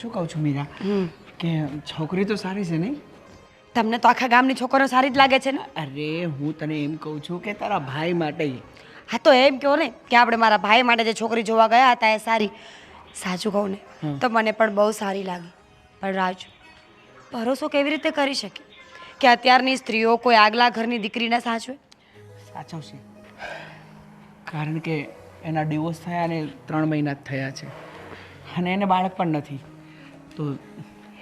શું કહું છું મીરા કે છોકરી તો સારી છે નહીં? તમને તો આખા ગામની છોકરીઓ સારી જ લાગે છે ને? અરે હું તને એમ કહું છું કે તારા ભાઈ માટે. હા તો એમ કહો ને કે આપણે મારા ભાઈ માટે જે છોકરી જોવા ગયા હતા એ સારી. સાચું કહું ને તો મને પણ બહુ સારી લાગી. પણ રાજ, ભરોસો કેવી રીતે કરી શકે કે અત્યારની સ્ત્રીઓ કોઈ આગલા ઘરની દીકરીને સાચવે? સાચવશે, કારણ કે એના ડિવોર્સ થયા અને 3 મહિના જ થયા છે અને એને બાળક પણ નથી. તો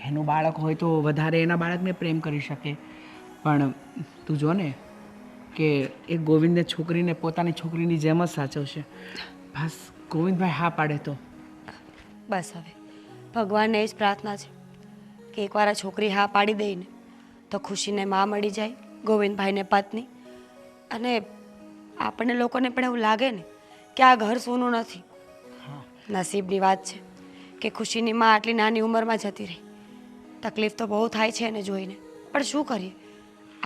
એનું બાળક હોય તો વધારે એના બાળકને પ્રેમ કરી શકે. પણ તું જો ને કે એ ગોવિંદને છોકરીને પોતાની છોકરીની જેમ જ સાચવશે. બસ ગોવિંદભાઈ હા પાડે તો બસ હવે ભગવાનને એ જ પ્રાર્થના છે કે એકવાર આ છોકરી હા પાડી દઈને તો ખુશીને માં મળી જાય, ગોવિંદભાઈને પત્ની. અને આપણને લોકોને પણ એવું લાગે ને કે આ ઘર સૂનું નથી. નસીબની વાત છે કે ખુશીની માં આટલી નાની ઉંમરમાં જતી રહી. તકલીફ તો બહુ થાય છે એને જોઈને, પણ શું કરીએ,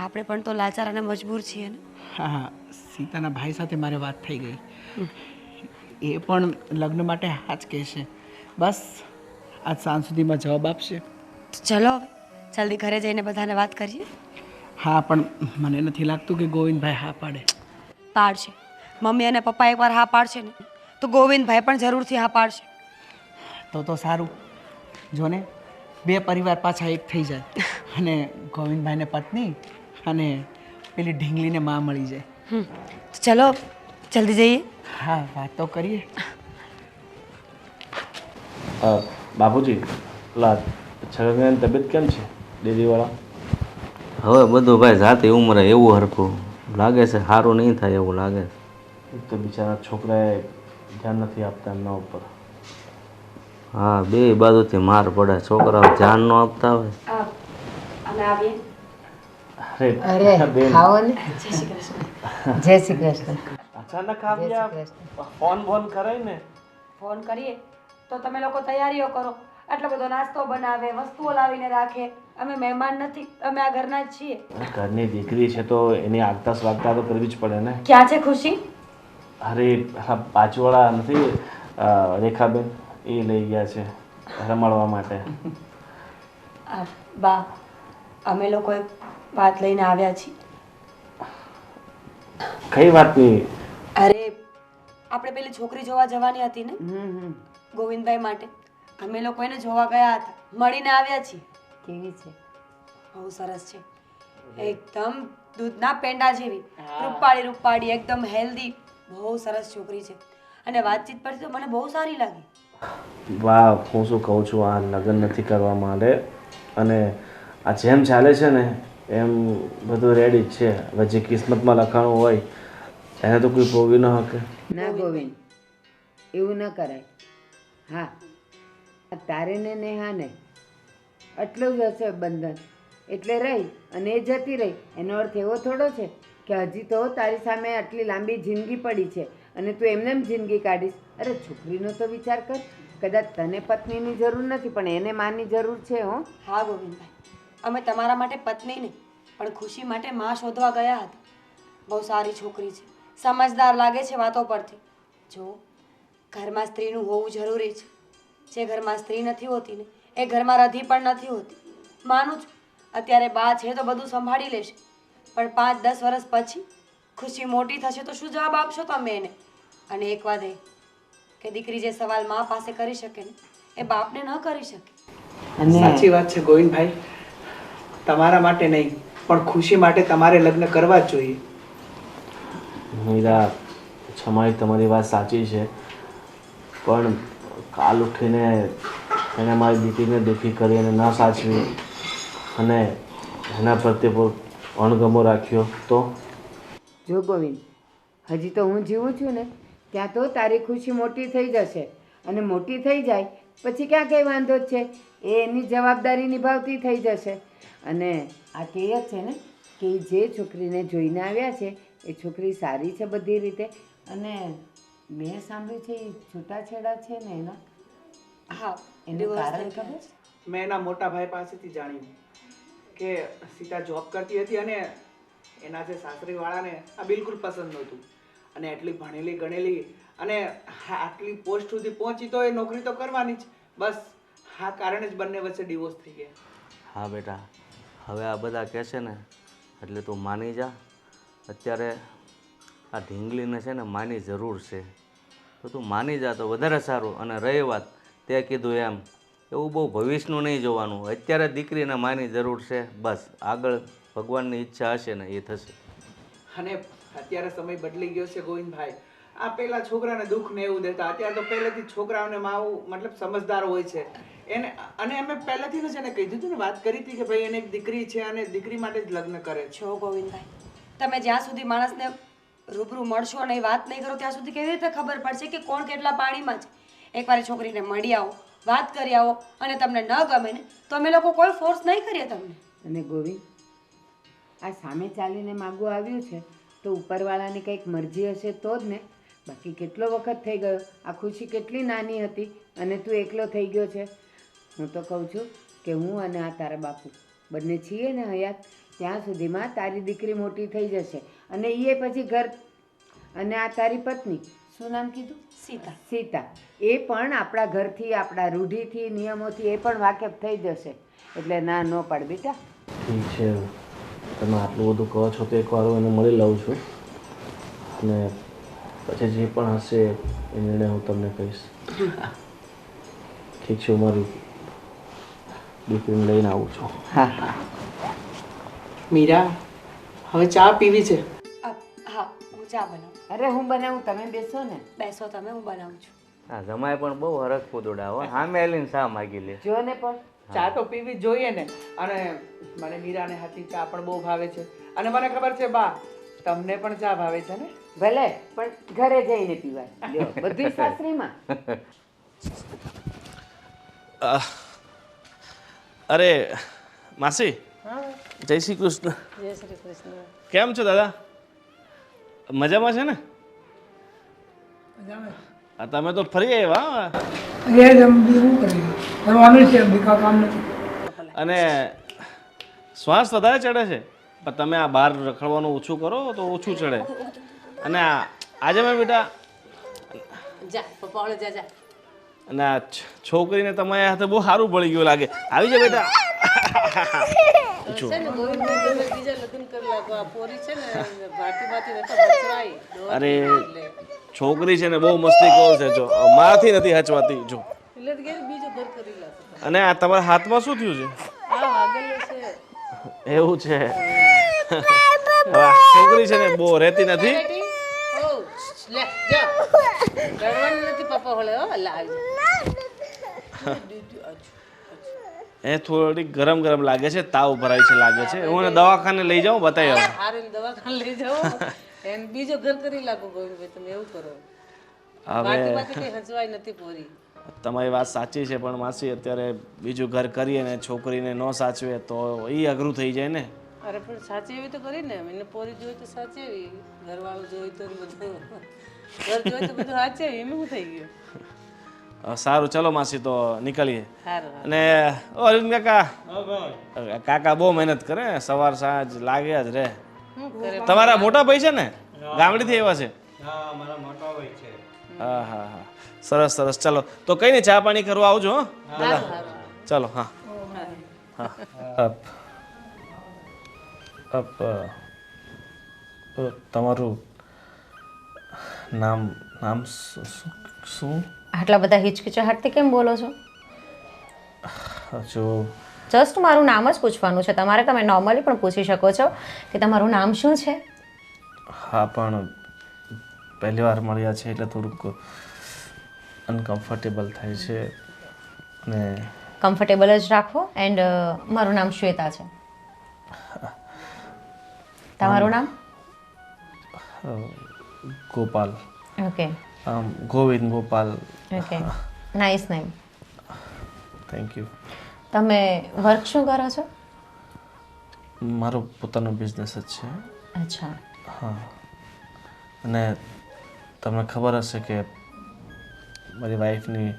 આપણે પણ તો લાચાર અને મજબૂર છીએ ને. હા, સીતાના ભાઈ સાથે મારે વાત થઈ ગઈ. એ પણ લગ્ન માટે હા જ કહેશે. બસ આજ સાંજ સુધીમાં જવાબ આપશે. ચલો હવે જલ્દી ઘરે જઈને બધાને વાત કરીએ. હા, પણ મને નથી લાગતું કે ગોવિંદભાઈ હા પાડે. પાડશે. મમ્મી અને પપ્પા એકવાર હા પાડશે ને તો ગોવિંદભાઈ પણ જરૂરથી હા પાડશે. તો સારું. જો ને 2 પરિવાર પાછા એક થઈ જાય અને ગોવિંદભાઈને પત્ની અને પેલી ઢીંગલીને માં મળી જાય. તો ચલો જલ્દી જઈએ. હા, વાત તો કરીએ. બાપુજી, પેલા છગનની તબિયત કેમ છે ડેરીવાળા? હવે બધું ભાઈ જાતે ઉંમરે એવું હરખું લાગે છે, સારું નહીં થાય એવું લાગે છે. એક તો બિચારા છોકરાએ ધ્યાન નથી આપતા એમના ઉપર. હા, બે બાજુથી માર પડે, છોકરાઓ ધ્યાન ન આપતા હોય. અમે આવીએ. અરે બેન, ખાઓ ને. જય શ્રી કૃષ્ણ. જય શ્રી કૃષ્ણ. અચાનક આવ્યા, ફોન કરાય ને. ફોન કરીએ તો તમે લોકો તૈયારીઓ કરો, આટલો બધો નાસ્તો બનાવે, વસ્તુઓ લાવીને રાખે. અમે મહેમાન નથી, અમે આ ઘરના જ છીએ. ઘરની દીકરી છે તો એની આગતા સ્વાગતા તો કરવી જ પડે ને. ક્યાં છે ખુશી? અરે પાછવાળા નથી રેખાબેન, એ લઈ ગયા છે રમાડવા માટે. બા, અમે લોકો વાત લઈને આવ્યા છીએ. કઈ વાતની? અરે આપણે પેલી છોકરી જોવા જવાની હતી ને, ગોવિંદભાઈ માટે. અમે લોકો એને જોવા ગયા હતા, મળીને આવ્યા છીએ. કેવી છે? બહુ સરસ છે, એકદમ દૂધના પેંડા જેવી, રૂપાળી રૂપાળી, એકદમ હેલ્ધી, બહુ સરસ છોકરી છે. અને વાતચીત પરથી તો મને બહુ સારી લાગી. વાહ, હું શું કહું છું, આ લગ્ન નથી કરવા માંડે અને આ જેમ ચાલે છે ને એમ બધું રેડી જ છે. હવે જે કિસ્મતમાં લખાણું હોય એને તો કોઈ ભોગવી ન શકે. ના ગોવિંદ, એવું ન કરાય. હા, તારે ને નેહાને આટલું જ હશે બંધન, એટલે રહી અને એ જતી રહી. એનો અર્થ એવો થોડો છે કે હજી તો તારી સામે આટલી લાંબી જિંદગી પડી છે અને તું એમને એમ જિંદગી કાઢીશ. અરે છોકરીનો તો વિચાર કર. કદાચ તને પત્નીની જરૂર નથી પણ એને માની જરૂર છે. હો હા ગોવિંદભાઈ, અમે તમારા માટે પત્ની નહીં પણ ખુશી માટે માં શોધવા ગયા હતા. બહુ સારી છોકરી છે, સમજદાર લાગે છે વાતો પરથી. જો ઘરમાં સ્ત્રીનું હોવું જરૂરી છે. જે ઘરમાં સ્ત્રી નથી હોતી ને એ ઘરમાં રધી પણ નથી હોતી. માનું છું અત્યારે બા છે તો બધું સંભાળી લેશે, પણ 5-10 વર્ષ પછી ખુશી મોટી થશે તો શું જવાબ આપશો તમે એને? અને એક વાત એ કે દીકરી જે સવાલ મા પાસે કરી શકે ને એ બાપને ન કરી શકે. સાચી વાત છે ગોવિંદભાઈ. તમારા માટે નહીં પણ ખુશી માટે તમારે લગ્ન કરવા જ જોઈએ. મીરા, છમાઈ તમારી વાત સાચી છે, પણ કાલ ઉઠીને એને મારી દીકરીને દુઃખી કરી અને ન સાચવી અને એના પ્રત્યે અણગમો રાખ્યો તો? જો ગોવિંદ, હજી તો હું જીવું છું ને ત્યાં તો તારી ખુશી મોટી થઈ જશે અને મોટી થઈ જાય પછી ક્યાં કંઈ વાંધો જ છે. એ એની જવાબદારી નિભાવતી થઈ જશે. અને આ કહે છે ને કે જે છોકરીને જોઈને આવ્યા છે એ છોકરી સારી છે બધી રીતે. અને મેં સાંભળ્યું છે એ છૂટાછેડા છે ને એના. હા, એનું કારણ ખબર? મેં એના મોટા ભાઈ પાસેથી જાણ્યું કે સીતા જોબ કરતી હતી અને એના જે સાસરીવાળાને આ બિલકુલ પસંદ નહોતું. અને એટલી ભણેલી ગણેલી અને આટલી પોસ્ટ સુધી પહોંચી તો એ નોકરી તો કરવાની જ. બસ હા કારણે જ બંને વચ્ચે ડિવોર્સ થઈ ગયા. હા બેટા, હવે આ બધા કહે છે ને એટલે તું માની જા. અત્યારે આ ઢીંગલીને છે ને માની જરૂર છે, તો તું માની જા તો વધારે સારું. અને રહી વાત તે કીધું એમ, એવું બહુ ભવિષ્યનું નહીં જોવાનું. અત્યારે દીકરીને માની જરૂર છે, બસ આગળ ભગવાનની ઈચ્છા હશે ને એ થશે. અને અત્યારે સમય બદલી ગયો છે ગોવિંદભાઈ. આ પેલા છોકરાને દુઃખ ને એવું દેતા, અત્યારે તો પહેલેથી જ છોકરાઓને માવું મતલબ સમજદાર હોય છે એને. અને અમે પહેલેથી જ એને કીધું હતું ને, વાત કરી હતી કે ભાઈ એને એક દીકરી છે અને દીકરી માટે જ લગ્ન કરે છે. જો ગોવિંદભાઈ, તમે જ્યાં સુધી માણસને રૂબરૂ મળશો અને એ વાત નહીં કરો ત્યાં સુધી કેવી રીતે ખબર પડશે કે કોણ કેટલા પાણીમાં છે? એકવાર એ છોકરીને મળી આવો, વાત કરી આવો, અને તમને ન ગમે ને તો અમે લોકો કોઈ ફોર્સ નહીં કરીએ તમને. અને ગોવિંદ, આ સામે ચાલીને માગું આવ્યું છે તો ઉપરવાળાની કંઈક મરજી હશે તો જ ને. બાકી કેટલો વખત થઈ ગયો, આ ખુશી કેટલી નાની હતી અને તું એકલો થઈ ગયો છે. હું તો કહું છું કે હું અને આ તારા બાપુ બંને છીએ ને હયાત, ત્યાં સુધીમાં તારી દીકરી મોટી થઈ જશે અને એ પછી ઘર. અને આ તારી પત્ની, શું નામ કીધું? સીતા. સીતા, એ પણ આપણા ઘરથી, આપણા રૂઢિથી, નિયમોથી એ પણ વાકેફ થઈ જશે. એટલે ના ન પાડ બેટા. ઠીક છે, તમે આટલું બધું કહો છો તો એકવાર હું એને મળી લઉં છું અને પછી જે પણ હશે એ નિર્ણય હું તમને કહીશ. ઠીક છે, હું મારી દીકરીને લઈને આવું છું. હા હા. મીરા, હવે ચા પીવી છે. હા, હું ચા બનાવું. અરે હું બનાવું, તમે બેસો ને. બેસો તમે, હું બનાવું છું. હા, જમાય પણ બહુ હરખ કુદડા હો. સામે આવીને શા માગી લે. જો ને પણ ચા તો પીવી જ જોઈએ ને. અને મને મીરાને હાથની ચા પણ બહુ ભાવે છે. અને મને ખબર છે બા, તમને પણ ચા ભાવે છે ને? ભલે, પણ ઘરે જઈને પીવાય. લ્યો, બધું સાસરીમાં. અરે માસી, જય શ્રી કૃષ્ણ. જય શ્રી કૃષ્ણ. કેમ છો દાદા? મજામાં છે ને? આ તમે તો ફરી આવ્યા. અને શ્વાસ વધારે ચડે છે, પણ તમે આ બહાર રખડવાનું ઓછું કરો તો ઓછું ચડે. અને આજે મેં બેટા જા પપ્પા ઓળે જા જા. અને આ છોકરીને તમારા હાથે બહુ સારું પડી ગયું લાગે. આવી જાય બેટા. છે ને ગોવિંદ તમે બીજા લગ્ન કરી લાગો. આ પોરી છે ને ભાટી ભાટી નતો હચવાઈ. અરે છોકરી છે ને બહુ મસ્તી કરે છે, જો મારાથી નથી હચવાતી જો. એટલે તો ઘેર બીજો ઘર કરી લાગો. અને આ તમારા હાથમાં શું થયું છે? આ વાગેલો છે. એવું છે. હવે આ છોકરી છે ને બહુ રહેતી નથી. બેટી ઓ લે જા. રડવાનું નથી પપ્પા ઓળે હો. લા આવી જા. એ થોડી ગરમ ગરમ લાગે છે, તાવ ભરાય છે લાગે છે. હું એને દવાખાને લઈ જાઉં, બતાવી આવું. હારે દવાખાને લઈ જાઓ. એને બીજો ઘર કરી લાગો ગોવિંદભાઈ, તમે એવું કરો. ભાટી હવે ભાટી કઈ હચવાઈ નથી પોરી. તમારી વાત સાચી છે, પણ માસી અત્યારે બીજું ઘર કરીએ ને છોકરીને ન સાચવે તો એ અઘરું થઈ જાય ને. અરે પણ સાચી એવી તો કરી ને. એને પોરી જોઈ તો સાચી એવી, ઘરવાળું જોઈ તો બધું, ઘર જોઈ તો બધું સાચે એમ શું થઈ ગયું. સારું, ચલો માસી તો નીકળીએ. સારું. અને ઓ અરવિંદ કાકા, કાકા બહુ મહેનત કરે, સવાર સાંજ લાગે જ રે. શું કરે? તમારા મોટા ભાઈ છે ને, ગામડેથી આવ્યા છે? હા, મારા મોટા ભાઈ છે. હા હા હા, સરસ સરસ. ચલો તો કઈ નહીં, ચા પાણી કરવા આવજો. હો દાદા, ચલો. હા તમારું નામ નામ શું? આટલા બધા હિચકિચાહટથી કેમ બોલો છો? જો જસ્ટ મારું નામ જ પૂછવાનું છે તમારે. તમે નોર્મલી પણ પૂછી શકો છો કે તમારું નામ શું છે. હા, પણ પહેલી વાર મળ્યા છે એટલે થોડુંક અનકમ્ફર્ટેબલ થાય છે. ને કમ્ફર્ટેબલ જ રાખો. એન્ડ મારું નામ શ્વેતા છે. તમારું નામ? Gopal. Okay. Govind Gopal. Okay, nice name. Thank you. તમે વર્ક શું કરો છો? મારો પોતાનો બિઝનેસ જ છે. અચ્છા. હા, અને તમને ખબર હશે કે મારી વાઈફની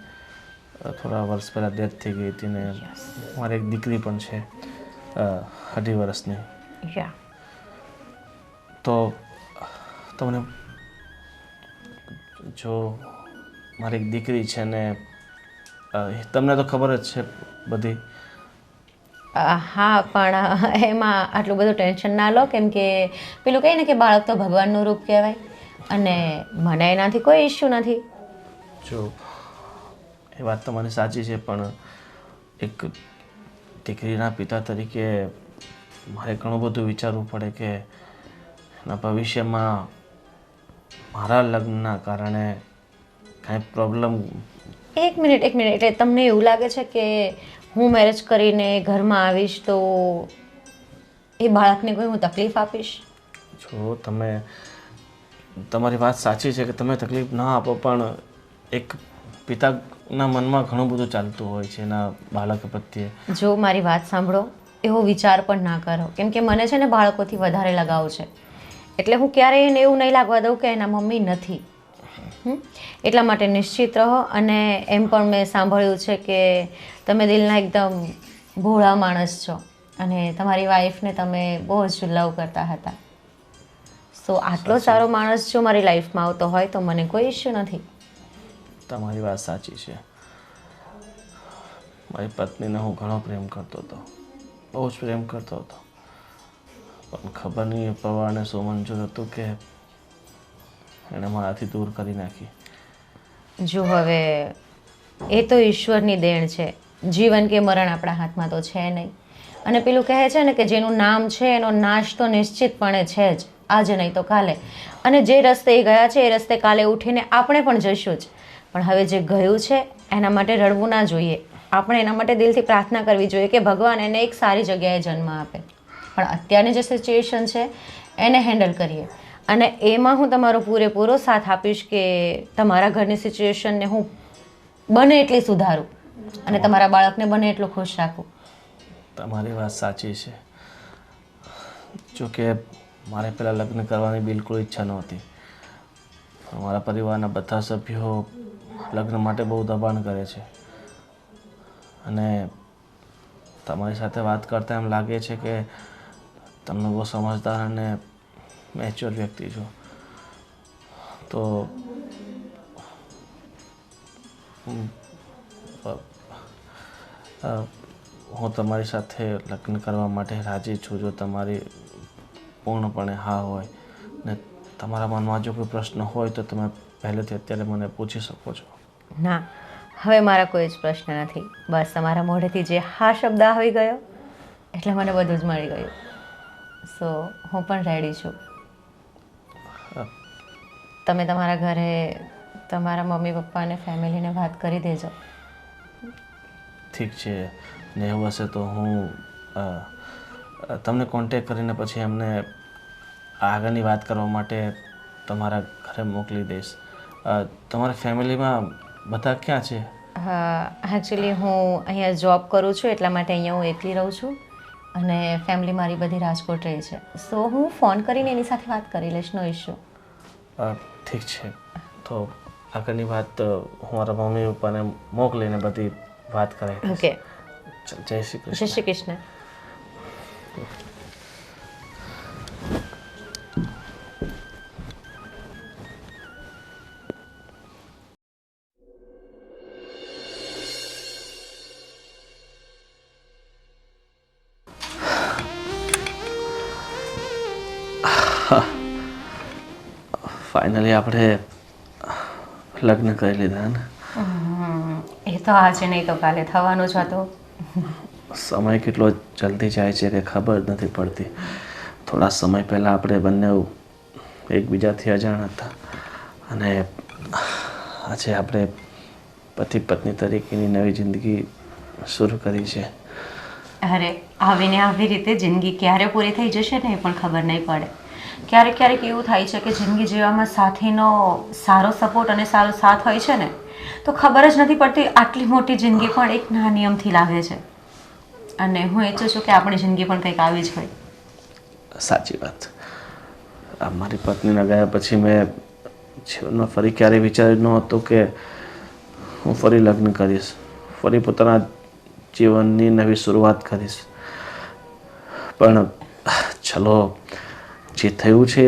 થોડા વર્ષ પહેલાં ડેથ થઈ ગઈ હતી ને મારી એક દીકરી પણ છે 18 વર્ષની. યા. તો તમને જો મારી એક દીકરી છે ને તમને તો ખબર જ છે બધી. હા પણ એમાં આટલું બધું ટેન્શન ના લો, કેમ કે પેલું કહે ને કે બાળક તો ભગવાનનું રૂપ કહેવાય, અને મને એનાથી કોઈ ઇશ્યુ નથી. જો એ વાત તમારી સાચી છે, પણ એક દીકરીના પિતા તરીકે મારે ઘણું બધું વિચારવું પડે કે એના ભવિષ્યમાં મારા લગ્નના કારણે કાંઈ પ્રોબ્લેમ. એક મિનિટ એટલે તમને એવું લાગે છે કે હું મેરેજ કરીને ઘરમાં આવીશ તો એ બાળકને કોઈ હું તકલીફ આપીશ? જો તમારી વાત સાચી છે કે તમે તકલીફ ના આપો, પણ એક પિતાના મનમાં ઘણું બધું ચાલતું હોય છે એના બાળક પ્રત્યે. જો મારી વાત સાંભળો, એવો વિચાર પણ ના કરો, કેમ કે મને છે ને બાળકોથી વધારે લગાવ છે, એટલે હું ક્યારેય એને એવું નહીં લાગવા દઉં કે એના મમ્મી નથી. એટલા માટે નિશ્ચિત રહો. અને એમ પણ મેં સાંભળ્યું છે કે તમે દિલના એકદમ ભોળા માણસ છો અને તમારી વાઈફને તમે બહુ જ લવ કરતા હતા. સો આટલો સારો માણસ જો મારી લાઈફમાં આવતો હોય તો મને કોઈ ઇશ્યુ નથી. તમારી વાત સાચી છે. મારી પત્નીને હું ઘણો પ્રેમ કરતો હતો, બહુ જ પ્રેમ કરતો હતો, પણ ખબર નહીં એ પ્રવાહને શું મંજૂર હતું કે એણે મારાથી દૂર કરી નાખી. જો હવે એ તો ઈશ્વરની દેણ છે, જીવન કે મરણ આપણા હાથમાં તો છે નહીં. અને પેલું કહે છે ને કે જેનું નામ છે એનો નાશ તો નિશ્ચિતપણે છે જ, આજે નહીં તો કાલે. અને જે રસ્તે એ ગયા છે એ રસ્તે કાલે ઉઠીને આપણે પણ જઈશું જ. પણ હવે જે ગયું છે એના માટે રડવું ના જોઈએ. આપણે એના માટે દિલથી પ્રાર્થના કરવી જોઈએ કે ભગવાન એને એક સારી જગ્યાએ જન્મ આપે. પણ અત્યારની જે સિચ્યુએશન છે એને હેન્ડલ કરીએ. અને એમાં હું તમારો પૂરેપૂરો સાથ આપીશ કે તમારા ઘરની સિચ્યુએશનને હું બને એટલી સુધારું અને તમારા બાળકને બને એટલું ખુશ રાખું. તમારી વાત સાચી છે. જોકે મારે પહેલાં લગ્ન કરવાની બિલકુલ ઈચ્છા નહોતી, પણ મારા પરિવારના બધા સભ્યો લગ્ન માટે બહુ દબાણ કરે છે. અને તમારી સાથે વાત કરતાં એમ લાગે છે કે તમે બહુ સમજદાર અને મેચ્યોર વ્યક્તિ છો. તો હું તમારી સાથે લગ્ન કરવા માટે રાજી છું, જો તમારી પૂર્ણપણે હા હોય. ને તમારા મનમાં જો કોઈ પ્રશ્ન હોય તો તમે પહેલેથી અત્યારે મને પૂછી શકો છો. ના, હવે મારા કોઈ જ પ્રશ્ન નથી. બસ તમારા મોઢેથી જે હા શબ્દ આવી ગયો એટલે મને બધું જ મળી ગયું. સો હું પણ રેડી છું. તમે તમારા ઘરે તમારા મમ્મી પપ્પા અને ફેમિલીને વાત કરી દેજો. ઠીક છે ને, એવું હશે તો હું તમને કોન્ટેક કરીને પછી એમને આગળની વાત કરવા માટે તમારા ઘરે મોકલી દઈશ. તમારા ફેમિલીમાં બધા ક્યાં છે? એકચ્યુઅલી હું અહીંયા જોબ કરું છું એટલા માટે અહીંયા હું એકલી રહું છું અને ફેમિલી મારી બધી રાજકોટ રહે છે. સો હું ફોન કરીને એની સાથે વાત કરી લઈશ, નો ઇશ્યુ. ઠીક છે, તો આગળની વાત હું મારા મમ્મી પપ્પાને મોકલીને બધી વાત કરાવી. ઓકે, જય શ્રી કૃષ્ણ. જય શ્રી કૃષ્ણ. ફાઇનલી આપણે લગ્ન કરી લીધા ને? એ તો આજે નહીં તો કાલે થવાનું જ હતું. સમય કેટલો જલ્દી જાય છે કે ખબર નથી પડતી. થોડા સમય પહેલાં આપણે બંને એકબીજાથી અજાણ હતા અને આજે આપણે પતિ પત્ની તરીકેની નવી જિંદગી શરૂ કરી છે. અરે આવીને આવી રીતે જિંદગી ક્યારે પૂરી થઈ જશે ને એ પણ ખબર નહીં પડે. ક્યારેક ક્યારેક એવું થાય છે કે જિંદગી જીવવામાં સાથીનો સારો સપોર્ટ અને સારો સાથ હોય છે ને તો ખબર જ નથી પડતી આટલી મોટી જિંદગી પણ એક નાના નિયમથી લાગે છે. અને હું ઈચ્છું છું કે આપણી જિંદગી પણ કંઈક આવી જ હોય. સાચી વાત. મારી પત્નીના ગયા પછી મેં જીવનમાં ફરી ક્યારેય વિચાર્યું ન હતું કે હું ફરી લગ્ન કરીશ, ફરી પોતાના જીવનની નવી શરૂઆત કરીશ. પણ ચલો, જે થયું છે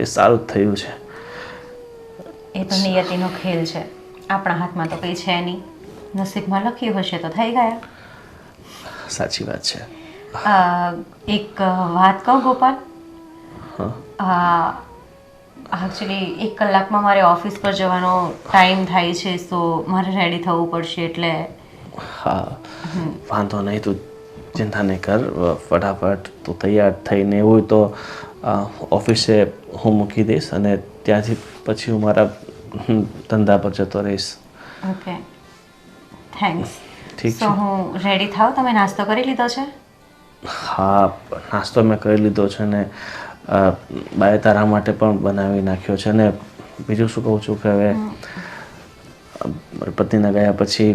એ સારું જ થયું છે. એ તો નિયતિનો ખેલ છે, આપણા હાથમાં તો કંઈ છે નહીં. નસીબમાં લખ્યું હશે તો થઈ ગયા. સાચી વાત છે. એક વાત કહું ગોપાલ, હા એકચ્યુઅલી 1 કલાકમાં મારે ઓફિસ પર જવાનો ટાઈમ થાય છે, તો મારે રેડી થવું પડશે એટલે. હા વાંધો નહીં, તું ચિંતા નહીં કર. ફટાફટ તું તૈયાર થઈને એવું હોય તો ઓફિસે હું મૂકી દઈશ અને ત્યાંથી પછી હું મારા ધંધા પર જતો રહીશ. Okay, thanks. ઠીક તો હું રેડી થાવ. તમે નાસ્તો કરી લીધો છે? હા, નાસ્તો મેં કરી લીધો છે ને બાએ તારા માટે પણ બનાવી નાખ્યો છે. ને બીજું શું કહું છું કે હવે મારા પતિના ગયા પછી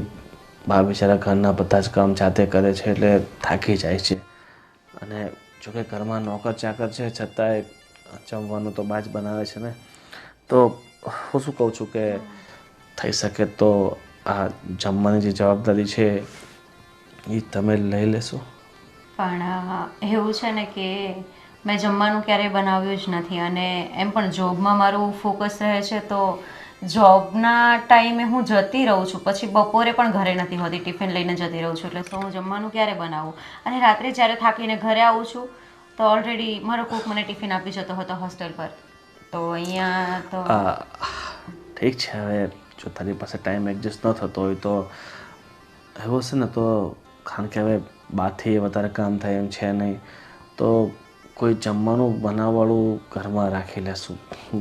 બા બિચારા ઘરના બધા જ કામ જાતે કરે છે એટલે થાકી જાય છે. અને જોકે ઘરમાં નોકર ચાકર છે છતાંય જમવાનું તો બા જ બનાવે છે ને. તો હું શું કહું છું કે થઈ શકે તો આ જમવાની જે જવાબદારી છે એ તમે લઈ લેશો. પણ એવું છે ને કે મેં જમવાનું ક્યારેય બનાવ્યું જ નથી, અને એમ પણ જોબમાં મારું ફોકસ રહે છે, તો જોબના ટાઈમે હું જતી રહું છું, પછી બપોરે પણ ઘરે નથી હોતી, ટિફિન લઈને જતી રહું છું, એટલે તો હું જમવાનું ક્યારે બનાવું? અને રાત્રે જ્યારે થાકીને ઘરે આવું છું તો ઓલરેડી મારો કૂક મને ટિફિન આપી જતો હતો હોસ્ટેલ પર. તો અહીંયા તો ઠીક છે, હવે જો તારી પાસે ટાઈમ એડજસ્ટ ન થતો હોય તો એવું હશે ને તો, કારણ કે હવે બાથી વધારે કામ થાય એમ છે નહીં, તો કોઈ જમવાનું બનાવવાળું ઘરમાં રાખી લેશું,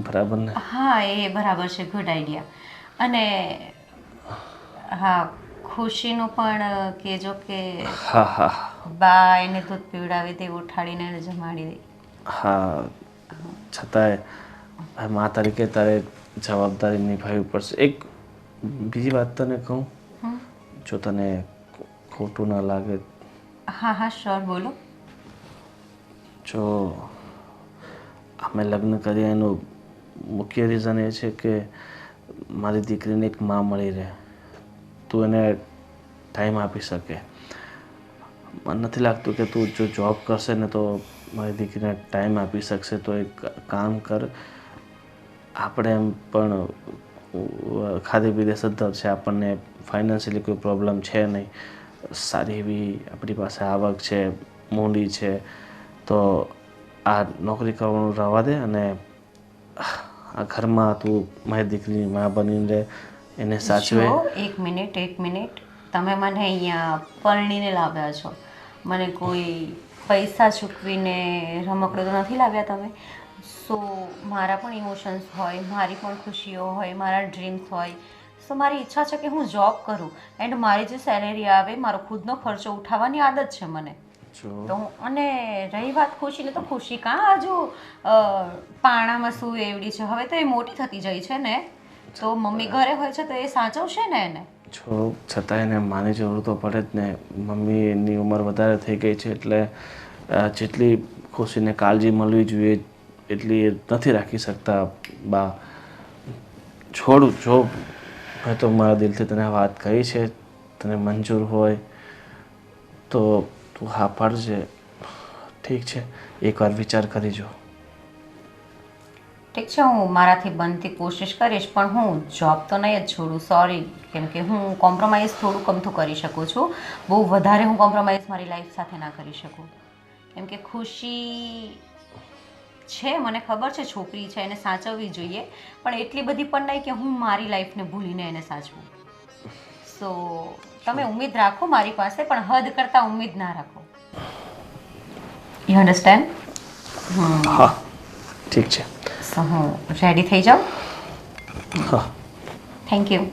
બરાબર ને? હા, એ બરાબર છે, ગુડ આઈડિયા. અને હા, ખુશીનું પણ કહેજો કે હા હા બા એને દૂધ પીવડાવી દે, ઉઠાડીને એને જમાડી દે. હા, છતાંય મા તરીકે તારે જવાબદારી નિભાવવી પડશે. એક બીજી વાત તને કહું, જો તને ખોટું ના લાગે. હા હા, શ્યોર, બોલો. જો અમે લગ્ન કર્યા એનું મુખ્ય રીઝન એ છે કે મારી દીકરીને એક માં મળી રહે, તું એને ટાઈમ આપી શકે. મને નથી લાગતું કે તું જો જોબ કરશે ને તો મારી દીકરીને ટાઈમ આપી શકશે. તો એક કામ કર, આપણે એમ પણ ખાધી પીધે સદ્ધર છે, આપણને ફાઇનાન્શિયલી કોઈ પ્રોબ્લેમ છે નહીં, સારી એવી આપણી પાસે આવક છે, મૂડી છે, તો આ નોકરી કરવાનું રહેવા દે અને આ ઘરમાં તું મારી દીકરીની માં બનીને રહે, એને સાચવે. જો, એક મિનિટ, તમે મને અહીંયા પરણીને લાવ્યા છો, મને કોઈ પૈસા ચૂકવીને રમકડું તો નથી લાવ્યા તમે. સો મારા પણ ઇમોશન્સ હોય, મારી પણ ખુશીઓ હોય, મારા ડ્રીમ્સ હોય. સો મારી ઈચ્છા છે કે હું જોબ કરું એન્ડ મારી જે સેલેરી આવે મારો ખુદનો ખર્ચો ઉઠાવવાની આદત છે મને. તો અને રહી વાત ખુશીને, તો ખુશી કાં હજુ પાણામાં શું એવડી છે, હવે તો એ મોટી થતી જાય છે ને, તો મમ્મી ઘરે હોય છે તો એ સાચવશે ને એને. જો છતાં એને માની જરૂર તો પડે જ ને. મમ્મીની ઉંમર વધારે થઈ ગઈ છે એટલે જેટલી ખુશીને કાળજી મળવી જોઈએ એટલી નથી રાખી શકતા બા. છોડું, જો મેં તો મારા દિલથી તને વાત કહી છે, તને મંજૂર હોય તો તું હા પાડજે. ઠીક છે, એકવાર વિચાર કરી જો. ઠીક છે, હું મારાથી બનતી કોશિશ કરીશ, પણ હું જોબ તો નહીં જ છોડું, સોરી. કેમ કે હું કોમ્પ્રોમાઇઝ થોડું કમથું કરી શકું છું, બહુ વધારે હું કોમ્પ્રોમાઇઝ મારી લાઈફ સાથે ના કરી શકું. કેમ કે ખુશી છે, મને ખબર છે છોકરી છે, એને સાચવવી જોઈએ, પણ એટલી બધી પણ નહીં કે હું મારી લાઈફને ભૂલીને એને સાચવું. સો તમે ઉમ્મીદ રાખો મારી પાસે, પણ હદ કરતાં ઉમ્મીદ ના રાખો. You understand? હા, ઠીક છે. સો હું રેડી થઈ જાઉં? હા, થેન્ક યુ.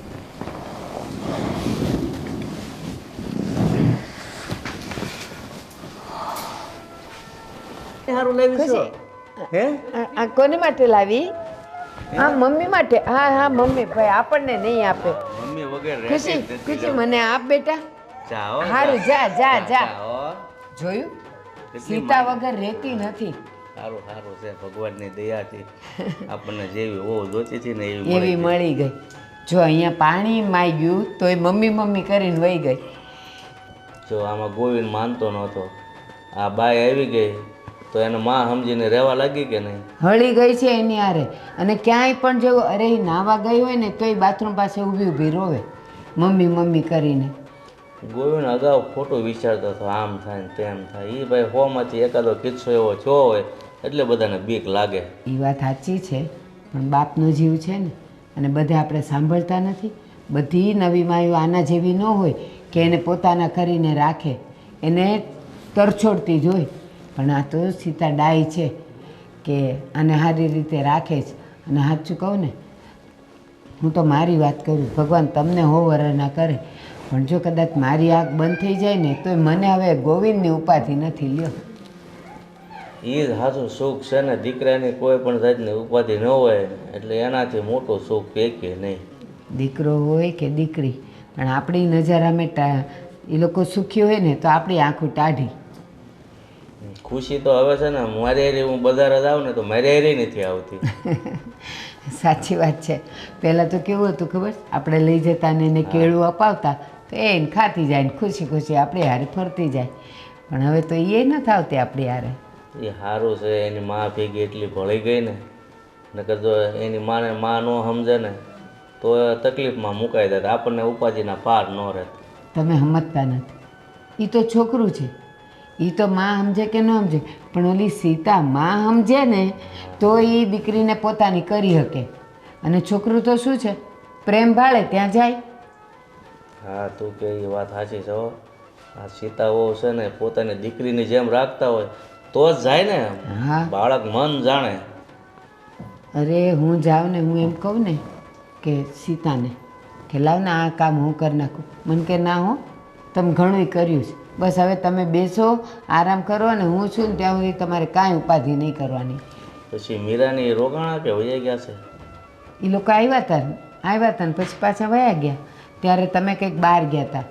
આ કોને માટે લાવી? હા, મમ્મી માટે. હા હા, મમ્મી ભાઈ આપણને નહીં આપે. મમ્મી વગર ખુશી, ખુશી મને આપ બેટા. હારું, જા જા જા. જોયું, સીતા વગર રહેતી નથી. સારું સારું છે, ભગવાનની દયાથી આપણને જેવી હોવ જોતી હતી ને એવી એવી મળી ગઈ. જો અહીંયા પાણી માઈ ગયું તોય મમ્મી મમ્મી કરીને વહી ગઈ. જો આમાં ગોવિંદ માનતો નહોતો, આ બાઈ આવી ગઈ તો એને માં સમજીને રહેવા લાગી કે નહીં? હળી ગઈ છે એની હારે. અને ક્યાંય પણ જો અરે નાવા ગઈ હોય ને તોય બાથરૂમ પાસે ઊભી ઊભી રોવે. મમ્મી મમ્મી કરીને. ગોવિંદ અગાઉ ખોટું વિચારતો હતો, આમ થાય ને તેમ થાય. એ ભાઈ હોમાંથી એકાદો કિસ્સો એવો થયો હોય એટલે બધાને બીક લાગે. એ વાત સાચી છે, પણ બાપનો જીવ છે ને, અને બધે આપણે સાંભળતા નથી. બધી નવી માયું આના જેવી ન હોય કે એને પોતાના કરીને રાખે, એને તરછોડતી જ હોય. પણ આ તો સીતા ડાઈ છે કે આને સારી રીતે રાખે છે. અને સાચું કહું ને, હું તો મારી વાત કરું, ભગવાન તમને હો વર ના કરે, પણ જો કદાચ મારી આંખ બંધ થઈ જાય ને તો મને હવે ગોવિંદની ઉપાધિ નથી લ્યો. એ જ સાચું સુખ છે ને. દીકરાની કોઈ પણ જાતની ઉપાધિ ન હોય એટલે એનાથી મોટું સુખ કે નહીં. દીકરો હોય કે દીકરી, પણ આપણી નજર અમે એ લોકો સુખી હોય ને તો આપણી આંખો ટાઢી. ખુશી તો હવે છે ને મારી હારી હું બજાર જ આવું ને તો મારી હારી નથી આવતી. સાચી વાત છે. પહેલાં તો કેવું હતું ખબર, આપણે લઈ જતા ને એને કેળું અપાવતા તો એને ખાતી જાય ને ખુશી ખુશી આપણી હારે ફરતી જાય. પણ હવે તો એ નથી આવતી આપણી હારે. એ સારું છે એની મા ભેગી એટલી ભળી ગઈ ને, નકર જો એની માને ન સમજે ને તો તકલીફમાં મુકાઈ દે, આપણને ઉપાધિના પાર ન રહે. તમે સમજતા નથી. એ તો છોકરું છે, એ તો માં સમજે કે ન સમજે, પણ ઓલી સીતા માં સમજે ને તો એ દીકરીને પોતાની કરી શકે. અને છોકરું તો શું છે, પ્રેમ ભાળે ત્યાં જાય. હા, તું કે એ વાત સાચી છે હો. આ સીતાઓ છે ને પોતાની દીકરીની જેમ રાખતા હોય તો જ જાય ને. હા, બાળક મન જાણે. અરે હું જાઉં ને હું એમ કહું ને કે સીતાને કે લાવ ને આ કામ હું કરી નાખું, મને કે ના હો, તમે ઘણું કર્યું છે, બસ હવે તમે બેસો આરામ કરો અને હું છું ને ત્યાં સુધી તમારે કાંઈ ઉપાધિ નહીં કરવાની. પછી મીરાની રોકાણા કે વહી ગયા છે? એ લોકો આવ્યા હતા ને પછી પાછા વયા ગયા. ત્યારે તમે કંઈક બહાર ગયા હતા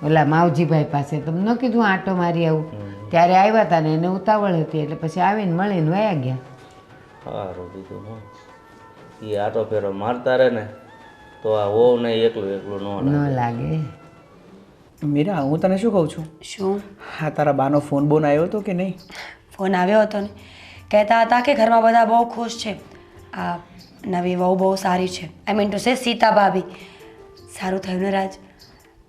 ઓલા માવજીભાઈ પાસે, તમને ન કીધું આંટો મારી આવું, ત્યારે આવ્યા હતા ને એને ઉતાવળ હતી એટલે પછી આવીને મળીને વયા ગયા. સારું બીજું હું એ આટો ફેરો મારતા રહે ને તો આ હોવ ને એકલું એકલું ન લાગે. મીરા, હું તને શું કહું છું? શું? હા, તારા બાનો ફોન બોન આવ્યો હતો કે નહીં? ફોન આવ્યો હતો ને, કહેતા હતા કે ઘરમાં બધા બહુ ખુશ છે. આ નવી વહુ બહુ સારી છે. I mean to say Sita ભાભી. સારું થયું ને રાજ,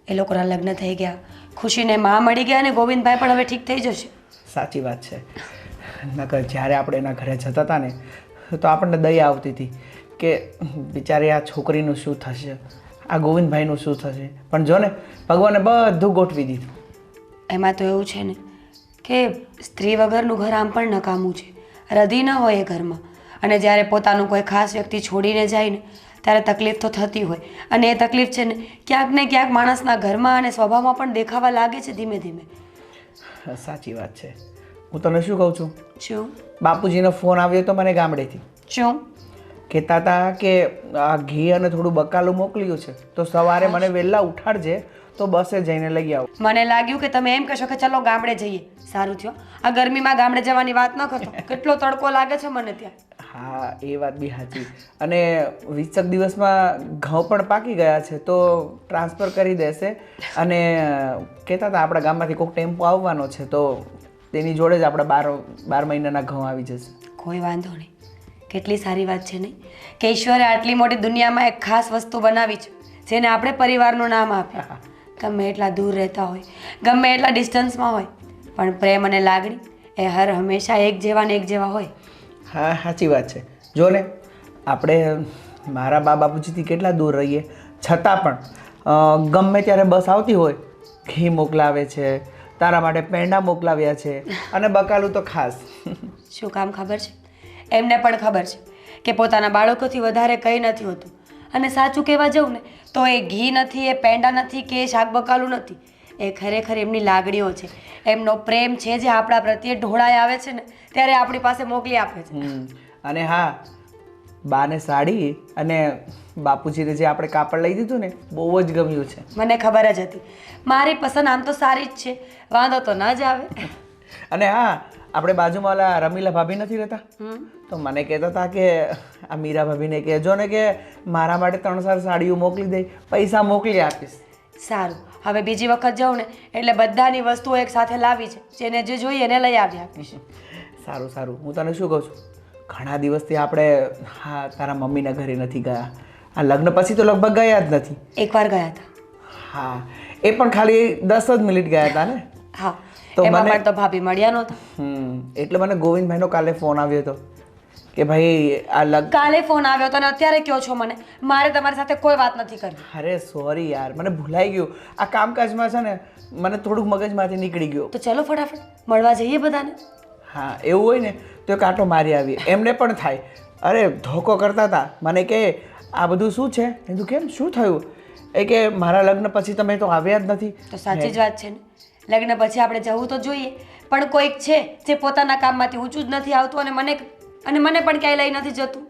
એ લોકોના લગ્ન થઈ ગયા, ખુશીને માં મળી ગયા અને ગોવિંદભાઈ પણ હવે ઠીક થઈ જશે. સાચી વાત છે. નકર જ્યારે આપણે એના ઘરે જતા હતા ને તો આપણને દયા આવતી હતી કે બિચારી આ છોકરીનું શું થશે, આ ગોવિંદભાઈનું શું થશે. પણ જો ને ભગવાને બધું ગોઠવી દીધું. એમાં તો એવું છે ને કે સ્ત્રી વગરનું ઘર આમ પણ નકામું છે. રધી ન હોય એ ઘરમાં, અને જ્યારે પોતાનું કોઈ ખાસ વ્યક્તિ છોડીને જાય ને ત્યારે તકલીફ તો થતી હોય. અને એ તકલીફ છે ને ક્યાંક ને ક્યાંક માણસના ઘરમાં અને સ્વભાવમાં પણ દેખાવા લાગે છે ધીમે ધીમે. સાચી વાત છે. હું તને શું કહું છું, શું? બાપુજીનો ફોન આવ્યો તો મને ગામડેથી. શું કહેતા હતા કે આ ઘી અને થોડું બકાલું મોકલ્યું છે તો સવારે મને વહેલા ઉઠાડજે તો બસે જઈને લઈ આવું. મને લાગ્યું કે તમે એમ કહેશો કે ચલો ગામડે જઈએ. સારું થયો, આ ગરમીમાં ગામડે જવાની વાત ન કરતો. કેટલો તડકો લાગે છે મને ત્યાં. હા, એ વાત બી સાચી. અને 20 દિવસમાં ઘઉં પણ પાકી ગયા છે તો ટ્રાન્સફર કરી દેશે. અને કહેતા હતા આપણા ગામમાંથી કોઈક ટેમ્પો આવવાનો છે તો તેની જોડે જ આપણા 12 મહિનાના ઘઉં આવી જશે. કોઈ વાંધો નહીં. કેટલી સારી વાત છે નહીં કે ઈશ્વરે આટલી મોટી દુનિયામાં એક ખાસ વસ્તુ બનાવી છે જેને આપણે પરિવારનું નામ આપ્યું. ગમે એટલા દૂર રહેતા હોય, ગમે એટલા ડિસ્ટન્સમાં હોય, પણ પ્રેમ અને લાગણી એ હર હંમેશા એક જેવા ને એક જેવા હોય. હા, સાચી વાત છે. જો ને આપણે મારા બાપુજીથી કેટલા દૂર રહીએ છતાં પણ ગમે ત્યારે બસ આવતી હોય ઘી મોકલાવે છે, તારા માટે પેંડા મોકલાવ્યા છે, અને બકાલું તો ખાસ. શું કામ ખબર છે? એમને પણ ખબર છે કે પોતાના બાળકોથી વધારે કંઈ નથી હોતું. અને સાચું કહેવા જાઉં ને તો એ ઘી નથી, એ પેંડા નથી કે એ શાક બકાલું નથી, એ ખરેખર એમની લાગણીઓ છે, એમનો પ્રેમ છે જે આપણા પ્રત્યે ઢોળાઈ આવે છે ને ત્યારે આપણી પાસે મોકલી આપે છે. અને હા, બાને સાડી અને બાપુજીને જે આપણે કાપડ લઈ દીધું ને બહુ જ ગમ્યું છે. મને ખબર જ હતી. મારી પસંદ આમ તો સારી જ છે, વાંધો તો ન જ આવે. અને હા, આપણે બાજુમાં ઓલા રમીલા ભાભી નથી રહેતા તો મને કહેતા હતા કે આ મીરા ભાભીને કહેજો ને કે મારા માટે 3-4 સાડીઓ મોકલી દે, પૈસા મોકલી આપીશ. સારું, હવે બીજી વખત જાઉં ને એટલે બધાની વસ્તુઓ એક સાથે લાવી છે, જેને જે જોઈએ એને લઈ આવી આપીશ. સારું સારું. હું તને શું કહું છું, ઘણા દિવસથી આપણે તારા મમ્મીના ઘરે નથી ગયા આ લગ્ન પછી તો લગભગ ગયા જ નથી. એકવાર ગયા હતા. હા, એ પણ ખાલી 10 જ મિનિટ ગયા હતા ને. હા, તો એમાં મને- પણ તો ભાભી મળ્યા નહોતા. એટલે મને ગોવિંદભાઈનો કાલે ફોન આવ્યો હતો કે ભાઈ આ કાલે ફોન આવ્યો હતો અને અત્યારે કયો છો મને મારે તમારી સાથે કોઈ વાત નથી કરવી. અરે સોરી યાર, મને ભૂલાઈ ગયું. આ કામકાજમાં છે ને મને થોડુંક મગજમાંથી નીકળી ગયું. તો ચલો ફટાફટ મળવા જઈએ બધાને. હા, એવું હોય ને તો એક આંટો મારી આવીએ. એમને પણ થાય. અરે ધોકો કરતા હતા મને કે આ બધું શું છે? મેં કીધું કેમ, શું થયું? એ કે મારા લગ્ન પછી તમે તો આવ્યા જ નથી. તો સાચી જ વાત છે ને, લગ્ન પછી આપણે જવું તો જોઈએ, પણ કોઈક છે જે પોતાના કામમાંથી ઊંચું જ નથી આવતું અને મને પણ ક્યાંય લઈ નથી જતું.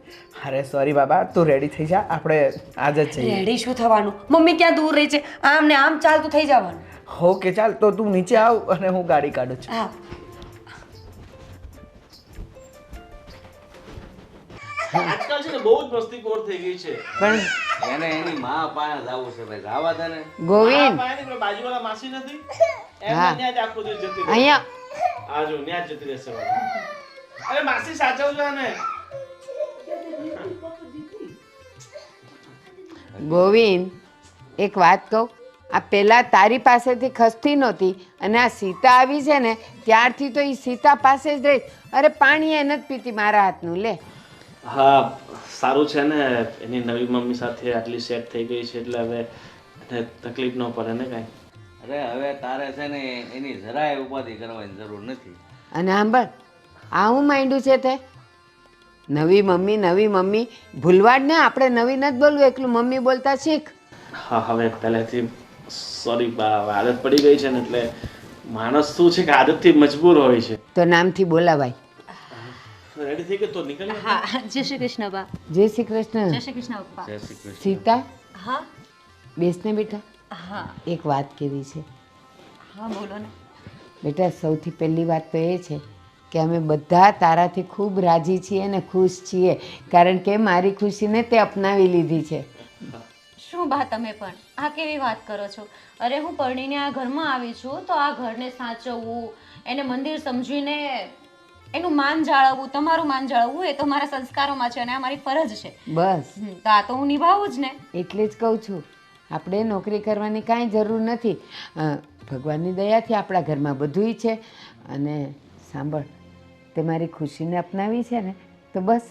અરે સોરી બાબા, તું રેડી થઈ જા, આપણે આજ જ જઈએ. રેડી શું થવાનું? મમ્મી ક્યાં દૂર રહી છે, આમ ને આમ ચાલતું થઈ જવાનું. ઓકે ચાલ, તો તું નીચે આવ અને હું ગાડી કાઢું છું. હા, આજકાલ છે ને બહુ જ મસ્તીખોર થઈ ગઈ છે. પણ એને એની મા પાસે જવું છે ભાઈ, જવા દે ને. ગોવિંદ બાજુવાળા માસી નથી હા. એમને ત્યાં જ આખો દિવસ જતી રહે. અહીંયા આજો ત્યાં જ જતી રહેશે વાળી. અરે માસી સાચવજો ને. ગોવિંદ, એક વાત કહું, આ પેલા તારી પાસેથી ખસતી નહોતી અને આ સીતા આવી છે ને ત્યારથી તો એ સીતા પાસે જ રહી. અરે પાણી એ નથી પીતી મારા હાથનું, લે. હા, સારું છે ને એની નવી મમ્મી સાથે આટલી સેટ થઈ ગઈ છે એટલે હવે એને તકલીફ ન પડે ને કાંઈ. અરે હવે તારે છે ને એની જરાય ઉપાધિ કરવાની જરૂર નથી. અને સાંભળ, આ હું માંડ્યું છે તે નવી મમ્મી ભૂલવા જ ને, આપણે નવી નથી બોલવું, એકલું મમ્મી બોલતા શીખ. હા, હવે પહેલેથી સોરી આદત પડી ગઈ છે ને એટલે માણસ શું છે કે આદતથી મજબૂર હોય છે. તો નામથી બોલાવાય. રેડી થઈ ગઈ તો નીકળી. હા, જય શ્રી કૃષ્ણ બા. જય શ્રી કૃષ્ણ. જય શ્રી કૃષ્ણ પપ્પા. જય શ્રી કૃષ્ણ. સીતા, હા બેસને બેટા. હા એક વાત કરી છે હા, બોલો ને. બેટા. સૌથી પહેલી વાત તો એ છે કે અમે બધા તારાથી ખૂબ રાજી છીએ અને ખુશ છીએ, કારણ કે મારી ખુશીને તે અપનાવી લીધી છે. શું બા તમે પણ આ કેવી વાત કરો છો? અરે હું પરણીને આ ઘરમાં આવી છું તો આ ઘરને સાચવવું, એને મંદિર સમજીને એનું માન જાળવવું, તમારું માન જાળવવું એ તો મારા સંસ્કારોમાં છે અને આ મારી ફરજ છે. બસ તો આ તો હું નિભાવું જ ને. એટલે જ કહું છું, આપણે નોકરી કરવાની કાંઈ જરૂર નથી. ભગવાનની દયાથી આપણા ઘરમાં બધુંય છે. અને સાંભળ, તે મારી ખુશીને અપનાવી છે ને તો બસ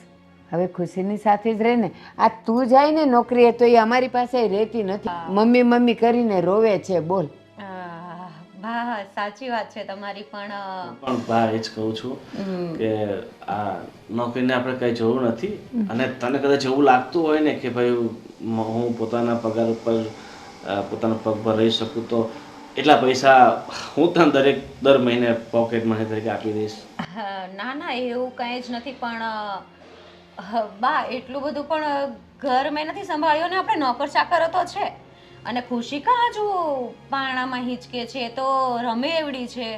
હવે ખુશીની સાથે જ રહે ને. આ તું જાય ને નોકરીએ તો એ અમારી પાસે રહેતી નથી, મમ્મી કરીને રોવે છે. બોલ. બા સાચી વાત છે તમારી, પણ પણ બા એ જ કહું છું કે આ નોકરીને આપણે કંઈ જરૂર નથી. અને તને કદાચ એવું લાગતું હોય ને કે ભાઈ હું પોતાના પગાર ઉપર પોતાના પગ પર રહી શકું તો એટલા પૈસા હું તને દર મહિને પોકેટ મની તરીકે આપી દઈશ. ના ના એવું કંઈ જ નથી, પણ બા એટલું બધું પણ ઘર મેં નથી સંભાળ્યું ને, આપણે નોકર ચાકરો તો છે. અને ખુશી કાં હજુ પારણામાં હિંચકે છે, તો રમે એવડી છે,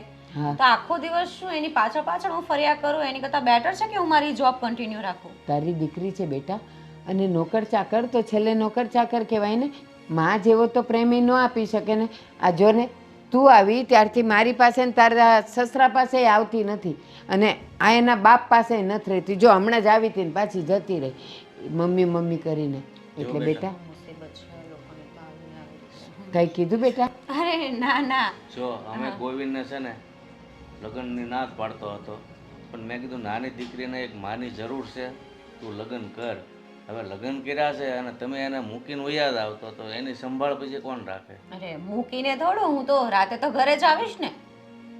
તો આખો દિવસ શું એની પાછળ હું ફર્યા કરું, એની કરતાં બેટર છે કે હું મારી જોબ કન્ટિન્યુ રાખું. તારી દીકરી છે બેટા, અને નોકર ચાકર તો છેલ્લે નોકર ચાકર કહેવાય ને. માં જેવો તો પ્રેમ ન આપી શકે ને. આ જો ને, તું આવી ત્યારથી મારી પાસે ને તારા સસરા પાસે આવતી નથી, અને આ એના બાપ પાસે નથી રહેતી. જો હમણાં જ આવી હતી ને પાછી જતી રહી મમ્મી કરીને. એટલે બેટા કઈ કીધું બેટા? અરે ના ના, જો અમે ગોવિંદને છે ને લગ્નની ના જ પાડતો હતો, પણ મેં કીધું નાની દીકરીને એક માની જરૂર છે, તું લગ્ન કર. હવે લગ્ન કર્યા છે અને તમે એને મૂકીને વયા આવતો તો એની સંભાળ પછી કોણ રાખે? અરે મૂકીને થોડું, હું તો રાતે તો ઘરે જ આવીશ ને.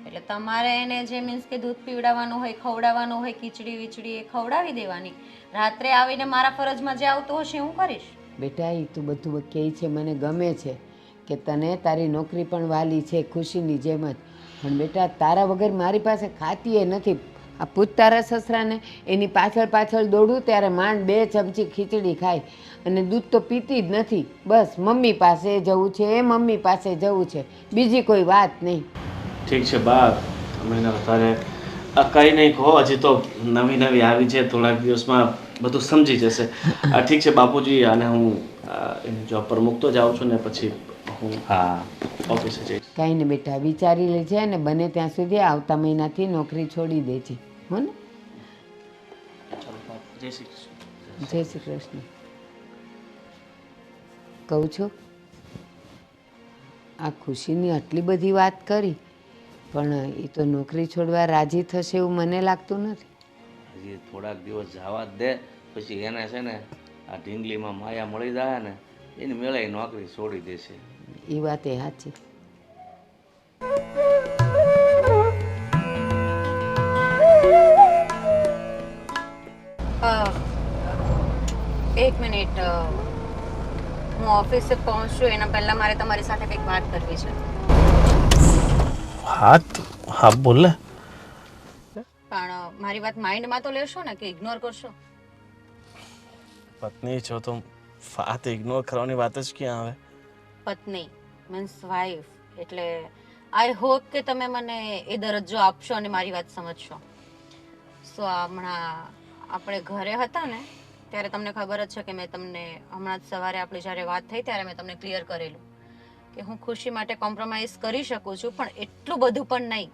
એટલે તમારે એને જે મીન્સ કે દૂધ પીવડાવવાનું હોય, ખવડાવવાનું હોય, ખીચડી વીચડી એ ખવડાવી દેવાની. રાત્રે આવીને મારા ફરજમાં જે આવતું હશે હું કરીશ. બેટા એ તું બધું કહે છે, મને ગમે છે કે તને તારી નોકરી પણ વાલી છે, ખુશીની જેમ જ. પણ બેટા તારા વગર મારી પાસે ખાતી એ નથી. આ પૂત તારા સસરાને, એની પાછળ દોડું ત્યારે માંડ 2 ચમચી ખીચડી ખાય અને દૂધ તો પીતી જ નથી. બસ મમ્મી પાસે જવું છે, મમ્મી પાસે જવું છે, બીજી કોઈ વાત નહીં. ઠીક છે બા, અમે તારે કંઈ નહીં કહો, હજી તો નવી આવી છે, થોડાક દિવસમાં બધું સમજી જશે. ઠીક છે બાપુજી, અને હું એની જોબ પર મૂકતો જાઉં છું ને પછી હું ઓફિસે જઈશ. કાંઈ ને બેટા, વિચારી લેજે અને બને ત્યાં સુધી આવતા મહિનાથી નોકરી છોડી દેજે, હો ને? જય શ્રી કૃષ્ણ. જય શ્રી કૃષ્ણ. કહું છું, આ ખુશીની આટલી બધી વાત કરી, પણ એ તો નોકરી છોડવા રાજી થશે એવું મને લાગતું નથી. હજી થોડાક દિવસ જવા જ દે, પછી એને છે ને આ ઢીંગલીમાં માયા મળી જાય ને એની મેળે નોકરી છોડી દેશે. એ વાત એ સાચી. એક મિનિટ, હું ઓફિસે પહોંચું એના પહેલાં મારે તમારી સાથે કંઈક વાત કરવી છે. હા બોલ ને. પણ મારી વાત માઇન્ડમાં તો લેશો ને કે ઇગ્નોર કરશો? પત્ની છો તો વાત ઇગ્નોર કરવાની વાત જ ક્યાં આવે? પત્ની મીન્સ વાઈફ, એટલે આઈ હોપ કે તમે મને એ દરજ્જો આપશો અને મારી વાત સમજશો. સો હમણાં આપણે ઘરે હતા ને ત્યારે તમને ખબર જ છે કે મેં તમને હમણાં જ સવારે આપણી જ્યારે વાત થઈ ત્યારે મેં તમને ક્લિયર કરેલું કે હું ખુશી માટે કોમ્પ્રોમાઇઝ કરી શકું છું, પણ એટલું બધું પણ નહીં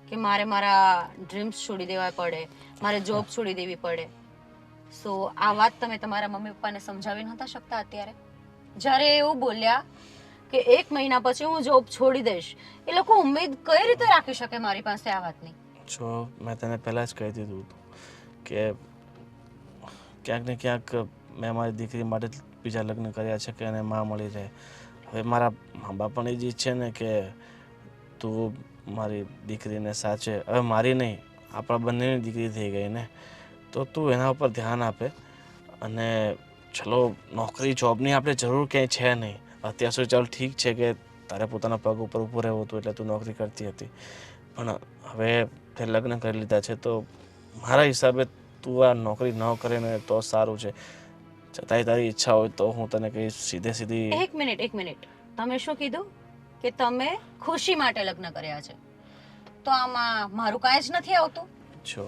કે મારે મારા ડ્રીમ્સ છોડી દેવા પડે, મારે જોબ છોડી દેવી પડે. સો આ વાત તમે તમારા મમ્મી પપ્પાને સમજાવી નહોતા શકતા અત્યારે? જ્યારે એવું બોલ્યા કે 1 મહિના પછી હું જોબ છોડી દઈશ, એ લોકો ઉમ્મીદ કઈ રીતે રાખી શકે મારી પાસે આ વાતની? જો મેં તને પહેલાં જ કહી દીધું હતું કે ક્યાંક ને ક્યાંક મેં મારી દીકરી માટે બીજા લગ્ન કર્યા છે કે એને માં મળી રહે. હવે મારા મા બાપ પણ એ જ ઈચ્છે ને કે તું મારી દીકરીને સાચે, હવે મારી નહીં આપણા બંનેની દીકરી થઈ ગઈ ને, તો તું એના ઉપર ધ્યાન આપે. અને ચલો નોકરી જોબની આપણે જરૂર ક્યાંય છે નહીં અત્યાર સુધી. ચાલ ઠીક છે કે તારે પોતાના પગ ઉપર ઊભું રહેવું હતું એટલે તું નોકરી કરતી હતી, પણ હવે તે લગ્ન કરી લીધા છે તો મારા હિસાબે તું આ નોકરી ન કરે ને તો સારું છે. છતાંય તારી ઈચ્છા હોય તો હું તને કહીશ સીધી. એક મિનિટ, તમે શું કીધું કે તમે ખુશી માટે લગ્ન કર્યા છે? તો આમાં મારું કાંઈ જ નથી આવતું. જો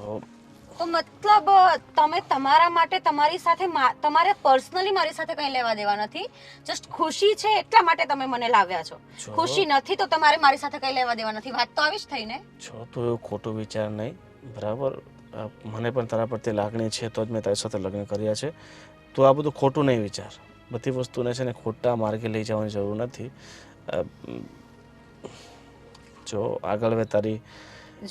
તો મતલબ તમે તમારા માટે તમારી સાથે તમારે પર્સનલી મારી સાથે કંઈ લેવા દેવા નથી, જસ્ટ ખુશી છે એટલા માટે તમે મને લાવ્યા છો. ખુશી નથી તો તમારે મારી સાથે કંઈ લેવા દેવા નથી. વાત તો આવી જ થઈ ને? જો તું એવું ખોટું વિચાર નહીં, બરાબર? મને પણ તારા પ્રત્યે લાગણી છે તો જ મેં તારી સાથે લગ્ન કર્યા છે. તું આ બધું ખોટું નહીં વિચાર. બધી વસ્તુને છે ને ખોટા માર્ગે લઈ જવાની જરૂર નથી. જો આગળ હવે તારી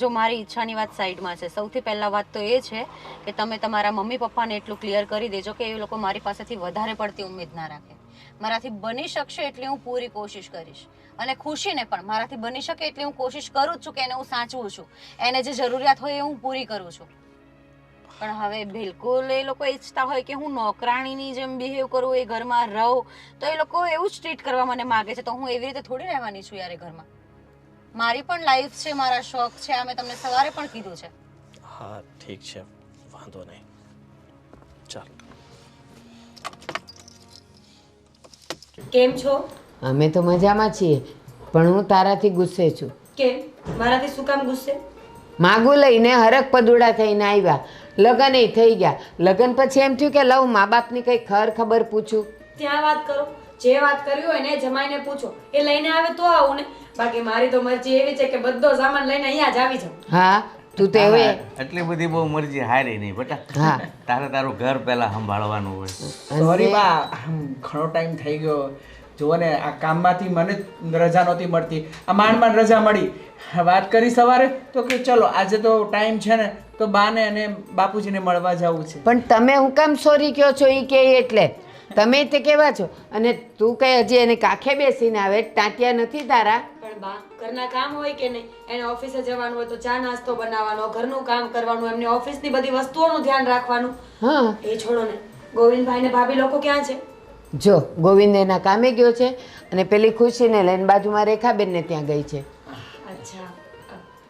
જો મારી ઈચ્છાની વાત સાઈડમાં છે, સૌથી પહેલા વાત તો એ છે કે તમે તમારા મમ્મી પપ્પાને એટલું ક્લિયર કરી દેજો કે એ લોકો મારી પાસેથી વધારે પડતી ઉમ્મીદ ના રાખે. મારાથી બની શકશે એટલી હું પૂરી કોશિશ કરીશ, અને ખુશીને પણ મારાથી બની શકે એટલી હું કોશિશ કરું જ છું કે એને હું સાચવું છું, એને જે જરૂરિયાત હોય એ હું પૂરી કરું છું. પણ હવે બિલકુલ એ લોકો ઈચ્છતા હોય કે હું નોકરાણીની જેમ બિહેવ કરું, એ ઘરમાં રહું, તો એ લોકો એવું જ ટ્રીટ કરવા મને માગે છે. તો હું એવી રીતે થોડી રહેવાની છું યાર એ ઘરમાં. મારી પણ લાઈફ છે, મારા શોખ છે, આ મેં તમને સવારે પણ કીધું છે. હા ઠીક છે, વાંધો નહીં, ચાલ. કેમ છો? અમે તો મજામાં છીએ, પણ હું તારાથી ગુસ્સે છું. કેમ? મારાથી શું કામ ગુસ્સે? માગું લઈને હરક પદુડા થઈને આવ્યા, લગ્ન એ થઈ ગયા. લગ્ન પછી એમ થયું કે લવ મા બાપની કંઈ ખબર પૂછું. ત્યાં વાત કરો, જે વાત કરવી હોય ને જમાઈને પૂછો, એ લઈને આવે તો આવું ને. બાકી મારી તો મરજી એવી છે કે બધો સામાન લઈને અહીંયા જ આવી જાઉં. હા તું તો એવું. એટલી બધી બહુ મરજી હારી નહીં બેટા. હા તારે તારું ઘર પહેલા સંભાળવાનું હોય. સોરી બા, ઘણો ટાઈમ થઈ ગયો. જુઓ ને આ કામમાંથી મને રજા નહોતી મળતી, આ માંડ રજા મળી. વાત કરી સવારે તો કે ચલો આજે તો ટાઈમ છે ને તો બાને અને બાપુજીને મળવા જવું છે. પણ તમે હું કામ સોરી કહો છો એ કે એટલે તમે તે કેવા છો? અને તું કઈ હજી એને કાંખે બેસીને આવે, ટાંટિયા નથી તારા? પણ બા, ઘરના કામ હોય કે નહીં, એને ઓફિસે જવાનું હોય તો ચા નાસ્તો બનાવવાનો, ઘરનું કામ કરવાનું, એમની ઓફિસની બધી વસ્તુઓનું ધ્યાન રાખવાનું. હા એ છોડો ને, ગોવિંદભાઈ ને ભાભી લોકો ક્યાં છે? જો ગોવિંદ એના કામે ગયો છે અને પેલી ખુશીને લઈને બાજુમાં રેખાબેનને ત્યાં ગઈ છે. અચ્છા,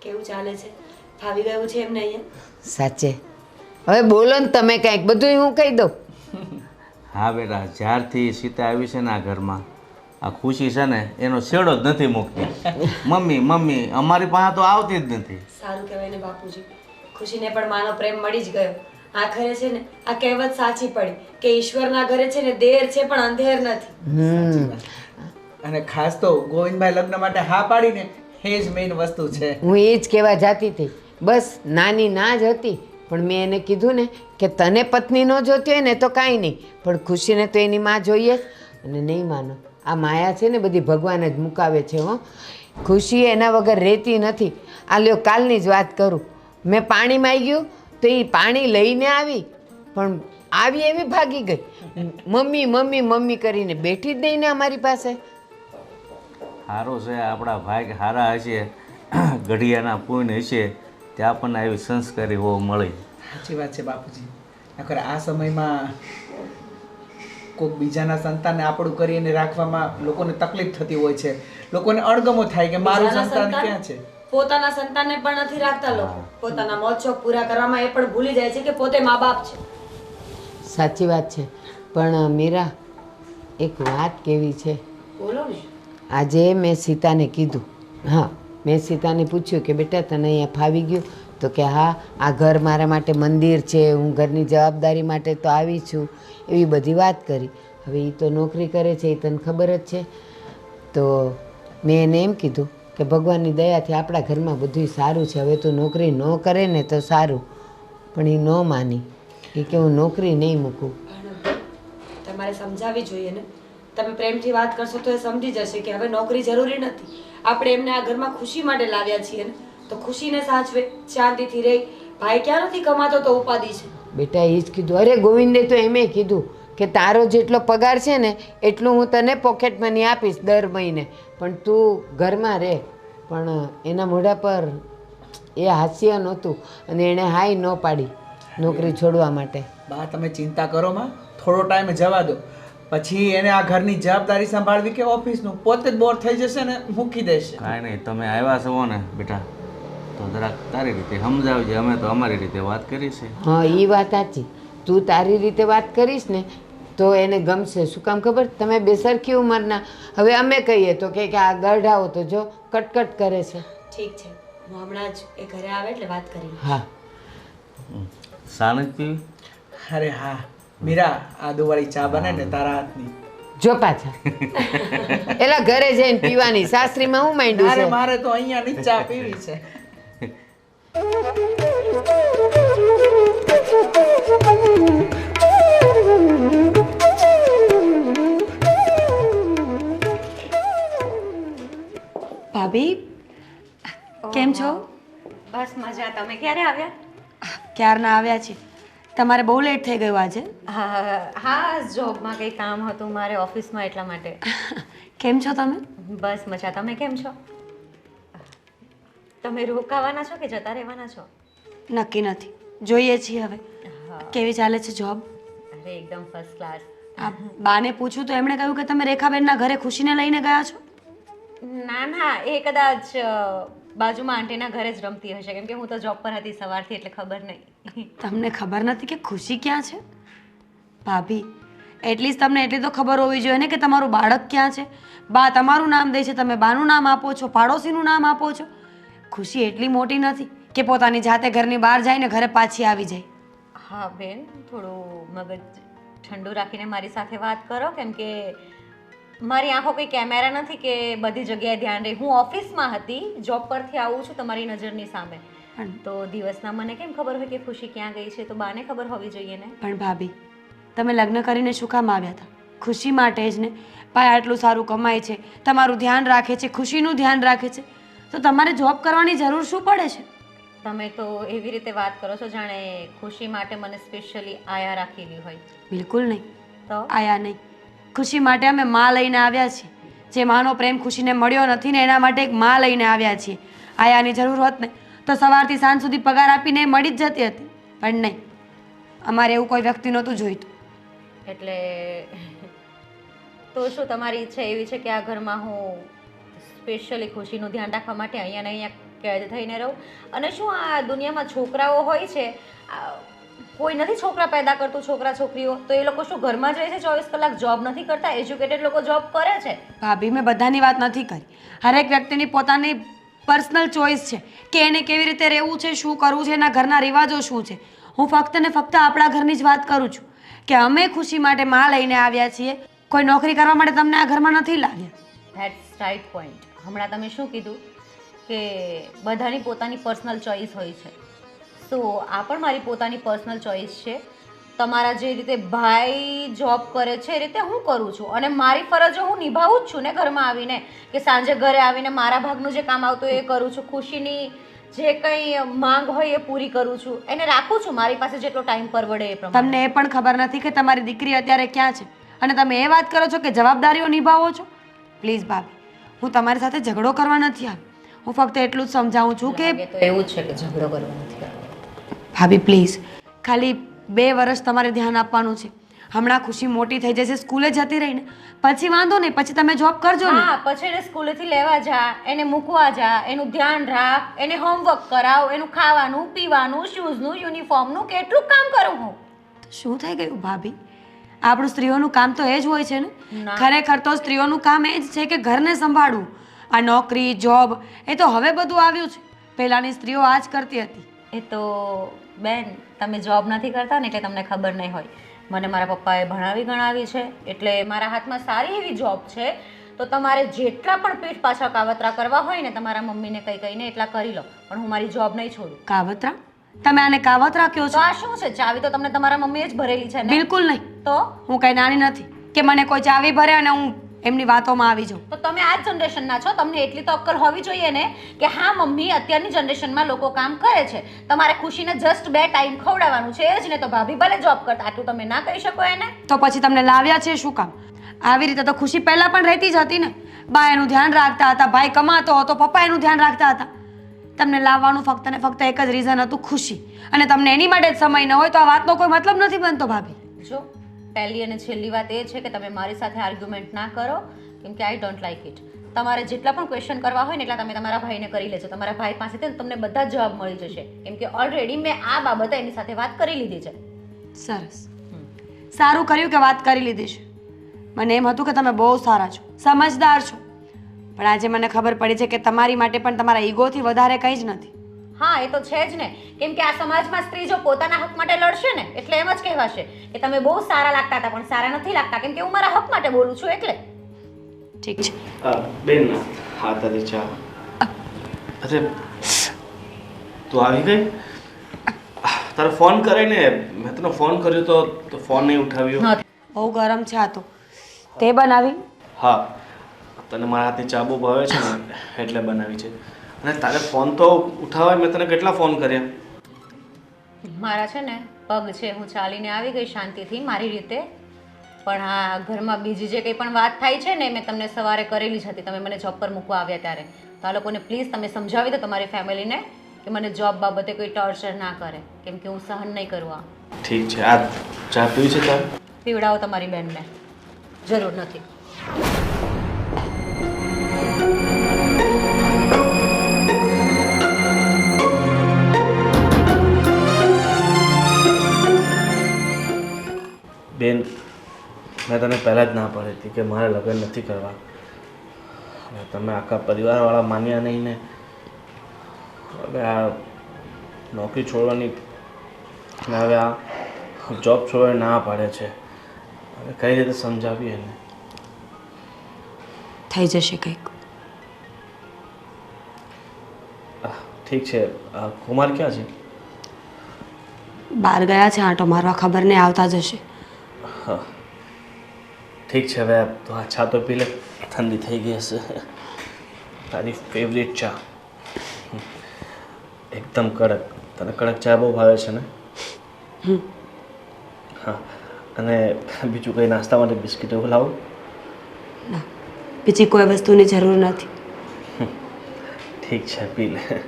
કેવું ચાલે છે? ફાવી ગયું છે એમને અહીંયા? સાચે હવે બોલો ને તમે કાંઈક, બધું હું કહી દઉં. હા બેટા, જ્યારથી સીતા આવી છે ને આ ઘરમાં, આ ખુશી છે ને એનો છેડો જ નથી મૂકતી. મમ્મી મમ્મી અમારી પાસે તો આવતી જ નથી. સારું કહેવાય ને બાપુજી, ખુશીને પણ માનો પ્રેમ મળી જ ગયો. આખરે છે ને આ કહેવત સાચી પડી કે ઈશ્વરના ઘરે છે ને દેર છે પણ અંધેર નથી. અને ખાસ તો ગોવિંદભાઈ લગ્ન માટે હા પાડીને એ જ મેઇન વસ્તુ છે. હું એ જ કહેવા જાતી હતી, બસ નાની ના જ હતી, પણ મેં એને કીધું ને કે તને પત્ની ન જોતી હોય ને તો કાંઈ નહીં, પણ ખુશીને તો એની માં જોઈએ. અને નહીં માનો, આ માયા છે ને બધી ભગવાન જ મુકાવે છે હો. ખુશી એના વગર રહેતી નથી. આ લ્યો કાલની જ વાત કરું, મેં પાણી માંગ્યું તો એ પાણી લઈને આવી, પણ આવી એવી ભાગી ગઈ, મમ્મી મમ્મી મમ્મી કરીને બેઠી જ નહીં ને અમારી પાસે. સારું છે આપણા ભાઈ સારા હશે, ઘડિયાના પૂન હશે ત્યાં આપણને આવી સંસ્કારી હોવ મળી. સાચી વાત છે બાપુજી. નકર આ સમયમાં કોઈક બીજાના સંતાનને આપણું કરીને રાખવામાં લોકોને તકલીફ થતી હોય છે, લોકોને અણગમો થાય કે મારું સંતાન ક્યાં છે. પોતાના સંતાનને પણ નથી રાખતા લોકો. પોતાના મોજ શોખ પૂરા કરવામાં એ પણ ભૂલી જાય છે કે પોતે મા બાપ છે. સાચી વાત છે. પણ મીરા, એક વાત કેવી છે. બોલો ને. આજે મેં સીતાને કીધું, હા મેં સીતાને પૂછ્યું કે બેટા તને અહીંયા ફાવી ગયું? તો કે હા, આ ઘર મારા માટે મંદિર છે, હું ઘરની જવાબદારી માટે તો આવી છું, એવી બધી વાત કરી. હવે એ તો નોકરી કરે છે, એ તને ખબર જ છે. તો મેં એને એમ કીધું કે ભગવાનની દયાથી આપણા ઘરમાં બધું સારું છે, હવે તું નોકરી ન કરે ને તો સારું. પણ એ ન માની, એ કે હું નોકરી નહીં મૂકું. તમારે સમજાવવી જોઈએ ને. તમે પ્રેમથી વાત કરશો તો એ સમજી જશે કે હવે નોકરી જરૂરી નથી. આપણે એમને આ ઘરમાં ખુશી માટે લાવ્યા છીએ ને, તો ખુશીને સાચવે, શાંતિથી રહે. ભાઈ ક્યાં નથી કમાતો તો ઉપાધિ છે. બેટા એ જ કીધું. અરે ગોવિંદે તો એમે કીધું કે તારો જેટલો પગાર છે ને એટલું હું તને પોકેટ મની આપીશ દર મહિને, પણ તું ઘરમાં રહે. પણ એના મોઢા પર એ હાસ્ય નહોતું અને એણે હાય ન પાડી નોકરી છોડવા માટે. બા તમે ચિંતા કરો માં, થોડો ટાઈમ જવા દો, પછી એને આ ઘરની જવાબદારી સંભાળવી કે ઓફિસનું, પોતે જ બોર થઈ જશે ને મૂકી દેશે. કાંઈ નહીં, તમે આવ્યા છો ને બેટા તો જરાક તારી રીતે સમજાવજે, અમે તો અમારી રીતે વાત કરી છે. હા એ વાત સાચી. તું તારી રીતે વાત કરીશ ને તો એને ગમશે. શું કામ ખબર, તમે બે સરખી ઉંમરના. હવે અમે કહીએ તો કે આ ગઢાઓ તો જો કટકટ કરે છે. ઠીક છે, હું હમણાં જ એ ઘરે આવે એટલે વાત કરી. હા સાન જ પીવી? અરે હા મીરા, આદુવાળી ચા બને ને તારા હાથની. જો પાછા એલા ઘરે જઈને પીવાની, સાસરીમાં હું માંડ્યું અરે છે. મારે તો અહીંયાની જ ચા પીવી છે. ભાભી કેમ છો? બસ મજા. તમે ક્યારે આવ્યા? ક્યારના આવ્યા છે. તમારે બહુ લેટ થઈ ગયું આજે. હા, જોબમાં કંઈ કામ હતું મારે ઓફિસમાં, એટલા માટે. કેમ છો તમે? બસ મજા. તમે કેમ છો? તમે રોકાવાના છો કે જતા રહેવાના છો? નક્કી નથી, જોઈએ છીએ હવે. કેવી ચાલે છે જોબ? અરે એકદમ ફર્સ્ટ ક્લાસ. આ બાને પૂછ્યું તો એમણે કહ્યું કે તમે રેખાબેનના ઘરે ખુશીને લઈને ગયા છો. ના ના, એ કદાચ બાજુમાં આંટીના ઘરે જ રમતી હશે, કેમ કે હું તો જોબ પર હતી સવારથી, એટલે ખબર નહીં. તમને ખબર નથી કે ખુશી ક્યાં છે? ભાભી એટલીસ્ટ તમને એટલી તો ખબર હોવી જોઈએ ને કે તમારું બાળક ક્યાં છે. બા તમારું નામ દે છે, તમે બાનું નામ આપો છો, પાડોશીનું નામ આપો છો. ખુશી એટલી મોટી નથી કે પોતાની જાતે ઘરની બહાર જાય ને ઘરે પાછી આવી જાય. હા બેન, થોડું મગજ ઠંડુ રાખીને મારી સાથે વાત કરો, કેમ કે મારી આંખો કોઈ કેમેરા નથી કે બધી જગ્યાએ ધ્યાન રહે. હું ઓફિસમાં હતી, જોબ પરથી આવું છું તમારી નજરની સામે, તો દિવસના મને કેમ ખબર હોય કે ખુશી ક્યાં ગઈ છે? તો બાને ખબર હોવી જોઈએ ને. પણ ભાભી તમે લગ્ન કરીને શું કામ આવ્યા હતા? ખુશી માટે જ ને. ભાઈ આટલું સારું કમાય છે, તમારું ધ્યાન રાખે છે, ખુશીનું ધ્યાન રાખે છે, તો તમારે જોબ કરવાની જરૂર શું પડે છે? તમે તો એવી રીતે વાત કરો છો જાણે ખુશી માટે મને સ્પેશિયલી આયા રાખેલી હોય. બિલકુલ નહીં. તો આયા નહીં, ખુશી માટે અમે માં લઈને આવ્યા છીએ. જે માનો પ્રેમ ખુશીને મળ્યો નથી ને એના માટે એક માં લઈને આવ્યા છીએ. આયાની જરૂર હોત ને તો સવારથી સાંજ સુધી પગાર આપીને મળી જ જતી હતી, પણ નહીં, અમારે એવું કોઈ વ્યક્તિ નહોતું જોઈતું. એટલે તો શું તમારી ઈચ્છા એવી છે કે આ ઘરમાં હું સ્પેશિયલી ખુશીનું ધ્યાન રાખવા માટે અહીંયા ને અહીંયા કેદ થઈને રહું? અને શું આ દુનિયામાં છોકરાઓ હોય છે, કોઈ નથી છોકરા પેદા કરતું, છોકરા છોકરીઓ, તો એ લોકો શું ઘરમાં જ રહે છે 24 કલાક? જોબ નથી કરતા? એજ્યુકેટેડ લોકો જોબ કરે છે. ભાભી મેં બધાની વાત નથી કરી. હરેક વ્યક્તિની પોતાની પર્સનલ ચોઈસ છે કે એને કેવી રીતે રહેવું છે, શું કરવું છે, એના ઘરના રિવાજો શું છે. હું ફક્ત ને ફક્ત આપણા ઘરની જ વાત કરું છું કે અમે ખુશી માટે માં લઈને આવ્યા છીએ, કોઈ નોકરી કરવા માટે તમને આ ઘરમાં નથી લાવ્યા. That's right point. હમણાં તમે શું કીધું કે બધાની પોતાની પર્સનલ ચોઈસ હોય છે, સો આ પણ મારી પોતાની પર્સનલ ચોઈસ છે. તમારા જે રીતે ભાઈ જોબ કરે છે એ રીતે હું કરું છું અને મારી ફરજો હું નિભાવું જ છું ને ઘરમાં આવીને કે સાંજે ઘરે આવીને મારા ભાગનું જે કામ આવતું હોય એ કરું છું, ખુશીની જે કંઈ માંગ હોય એ પૂરી કરું છું, એને રાખું છું મારી પાસે જેટલો ટાઈમ પરવડે એ પ્રમાણે. તમને એ પણ ખબર નથી કે તમારી દીકરી અત્યારે ક્યાં છે અને તમે એ વાત કરો છો કે જવાબદારીઓ નિભાવો છો. પ્લીઝ ભાભી, હું તમારી સાથે ઝઘડો કરવા નથી આવી, હું ફક્ત એટલું જ સમજાવું છું કે લાગે તો એવું જ છે કે ઝઘડો કરવો નથી આવતો. ભાભી પ્લીઝ, ખાલી 2 વર્ષ તમારે ધ્યાન આપવાનું છે. હમણાં ખુશી મોટી થઈ જશે, સ્કૂલે જતી રહીને પછી વાંધો નહીં, પછી તમે જોબ કરજો ને. હા, પછી એને સ્કૂલેથી લેવા જા, એને મૂકવા જા, એનું ધ્યાન રાખ, એને હોમવર્ક કરાવ, એનું ખાવાનું પીવાનું, શૂઝનું, યુનિફોર્મનું કેટલું કામ કરું હું. તો શું થઈ ગયું ભાભી? આપણું સ્ત્રીઓનું કામ તો એ જ હોય છે ને. ના. ખરેખર તો સ્ત્રીઓનું કામ એ જ છે કે ઘરને સંભાળવું. આ નોકરી જોબ એ તો હવે બધું આવ્યું છે, પહેલાની સ્ત્રીઓ આ જ કરતી હતી. એ તો બેન, તમે જોબ નથી કરતા ને એટલે તમને ખબર નહીં હોય. મને મારા પપ્પાએ ભણાવી ગણાવી છે એટલે મારા હાથમાં સારી એવી જોબ છે. તો તમારે જેટલા પણ પીઠ પાછા કાવતરા કરવા હોય ને તમારા મમ્મીને કંઈ કહીને એટલા કરી લો, પણ હું મારી જોબ નહીં છોડું. કાવતરા? તમે આને કાવતરા કહો તો છો? આ શું છે? ચાવી તો તમને તમારા મમ્મીએ જ ભરેલી છે ને? બિલકુલ નહીં. તો હું કઈ નાની નથી કે મને કોઈ ચાવી ભરે અને હું એમની વાતોમાં આવી જાઉં. તો તમે આ જ જનરેશનના છો, તમને એટલી તો અક્કલ હોવી જોઈએ ને કે હા મમ્મી, અત્યારની જનરેશનમાં લોકો કામ કરે છે, તમારે ખુશીને જસ્ટ 2 ટાઈમ ખવડાવવાનું છે એ જ ને. તો ભાભી ભલે જોબ કરતા, આટલું તમે ના કહી શકો એને? તો પછી તમને લાવ્યા છે શું કામ? આવી રીતે તો ખુશી પહેલા પણ રહેતી જ હતી ને. બા એનું ધ્યાન રાખતા હતા, ભાઈ કમાતો હતો, પપ્પા એનું ધ્યાન રાખતા હતા. તમને લાવવાનું ફક્ત ને ફક્ત એક જ રીઝન હતું, ખુશી. અને તમને એની માટે જ સમય ન હોય તો આ વાતનો કોઈ મતલબ નથી બનતો ભાભી. જો પહેલી અને છેલ્લી વાત એ છે કે તમે મારી સાથે આર્ગ્યુમેન્ટ ના કરો, કેમ કે આઈ ડોન્ટ લાઈક ઇટ. તમારે જેટલા પણ ક્વેશ્ચન કરવા હોય ને એટલા તમે તમારા ભાઈને કરી લેજો. તમારા ભાઈ પાસેથી તમને બધા જ જવાબ મળી જશે, કેમ કે ઓલરેડી મેં આ બાબતે એની સાથે વાત કરી લીધી છે. સરસ, સારું કર્યું કે વાત કરી લીધી છે. મને એમ હતું કે તમે બહુ સારા છો, સમજદાર છો, પણ આજે મને ખબર પડી છે કે તમારી માટે પણ તમારા ઈગોથી વધારે કંઈ જ નથી. હા, એ તો છે જ ને, કેમ કે આ સમાજમાં સ્ત્રી જો પોતાના હક માટે લડશે ને એટલે એમ જ કહેવાશે કે તમે બહુ સારા લાગતા હતા પણ સારા નથી લાગતા, કેમ કે હું મારા હક માટે બોલું છું એટલે. ઠીક છે. બેન, હા તારી ચા. અરે તું આવી ગઈ? તારે ફોન કરે ને, મેં તને ફોન કર્યો તો ફોન નહીં ઉઠાવ્યો. બહુ ગરમ છે આ તો. તે બનાવી? હા, તને મારા હાથની ચા બહુ ભાવે છે ને એટલે બનાવી છે. અને તારે ફોન તો ઉઠાવાય, મેં તને કેટલા ફોન કર્યા. મારા છે ને પગ છે, હું ચાલીને આવી ગઈ શાંતિથી મારી રીતે, પણ આ ઘરમાં બીજી જે કંઈ પણ વાત થાય છે ને મેં તમને સવારે કરેલી જ હતી. તમે મને જોબ પર મૂકવા આવ્યા ત્યારે તો આ લોકોને પ્લીઝ તમે સમજાવી દો તમારી ફેમિલીને કે મને જોબ બાબતે કોઈ ટોર્ચર ના કરે, કેમ કે હું સહન નહીં કરું આ. ઠીક છે. આ ચા પીવી છે તારે? પીવડાવો તમારી બેનને, જરૂર નથી. બેન, મેં તને પહેલાં જ ના પાડી હતી કે મારે લગ્ન નથી કરવા. હવે તમે આખા પરિવારવાળા માન્યા નહીં ને હવે આ નોકરી છોડવાની અને હવે આ જોબ છોડવાની ના પાડે છે. હવે કઈ રીતે સમજાવીએ એને? થઈ જશે કંઈક. ઠીક છે. કુમાર ક્યાં છે? બહાર ગયા છે આંટો મારવા, ખબર નહીં આવતા જશે. હા ઠીક છે. હવે તો આ ચા તો પી લે, ઠંડી થઈ ગઈ હશે. તારી ફેવરેટ ચા, એકદમ કડક. તને કડક ચા બહુ ભાવે છે ને? હા. અને બીજું કંઈ નાસ્તા માટે બિસ્કિટ એવું લાવું? ના, બીજી કોઈ વસ્તુની જરૂર નથી. ઠીક છે, પી લે.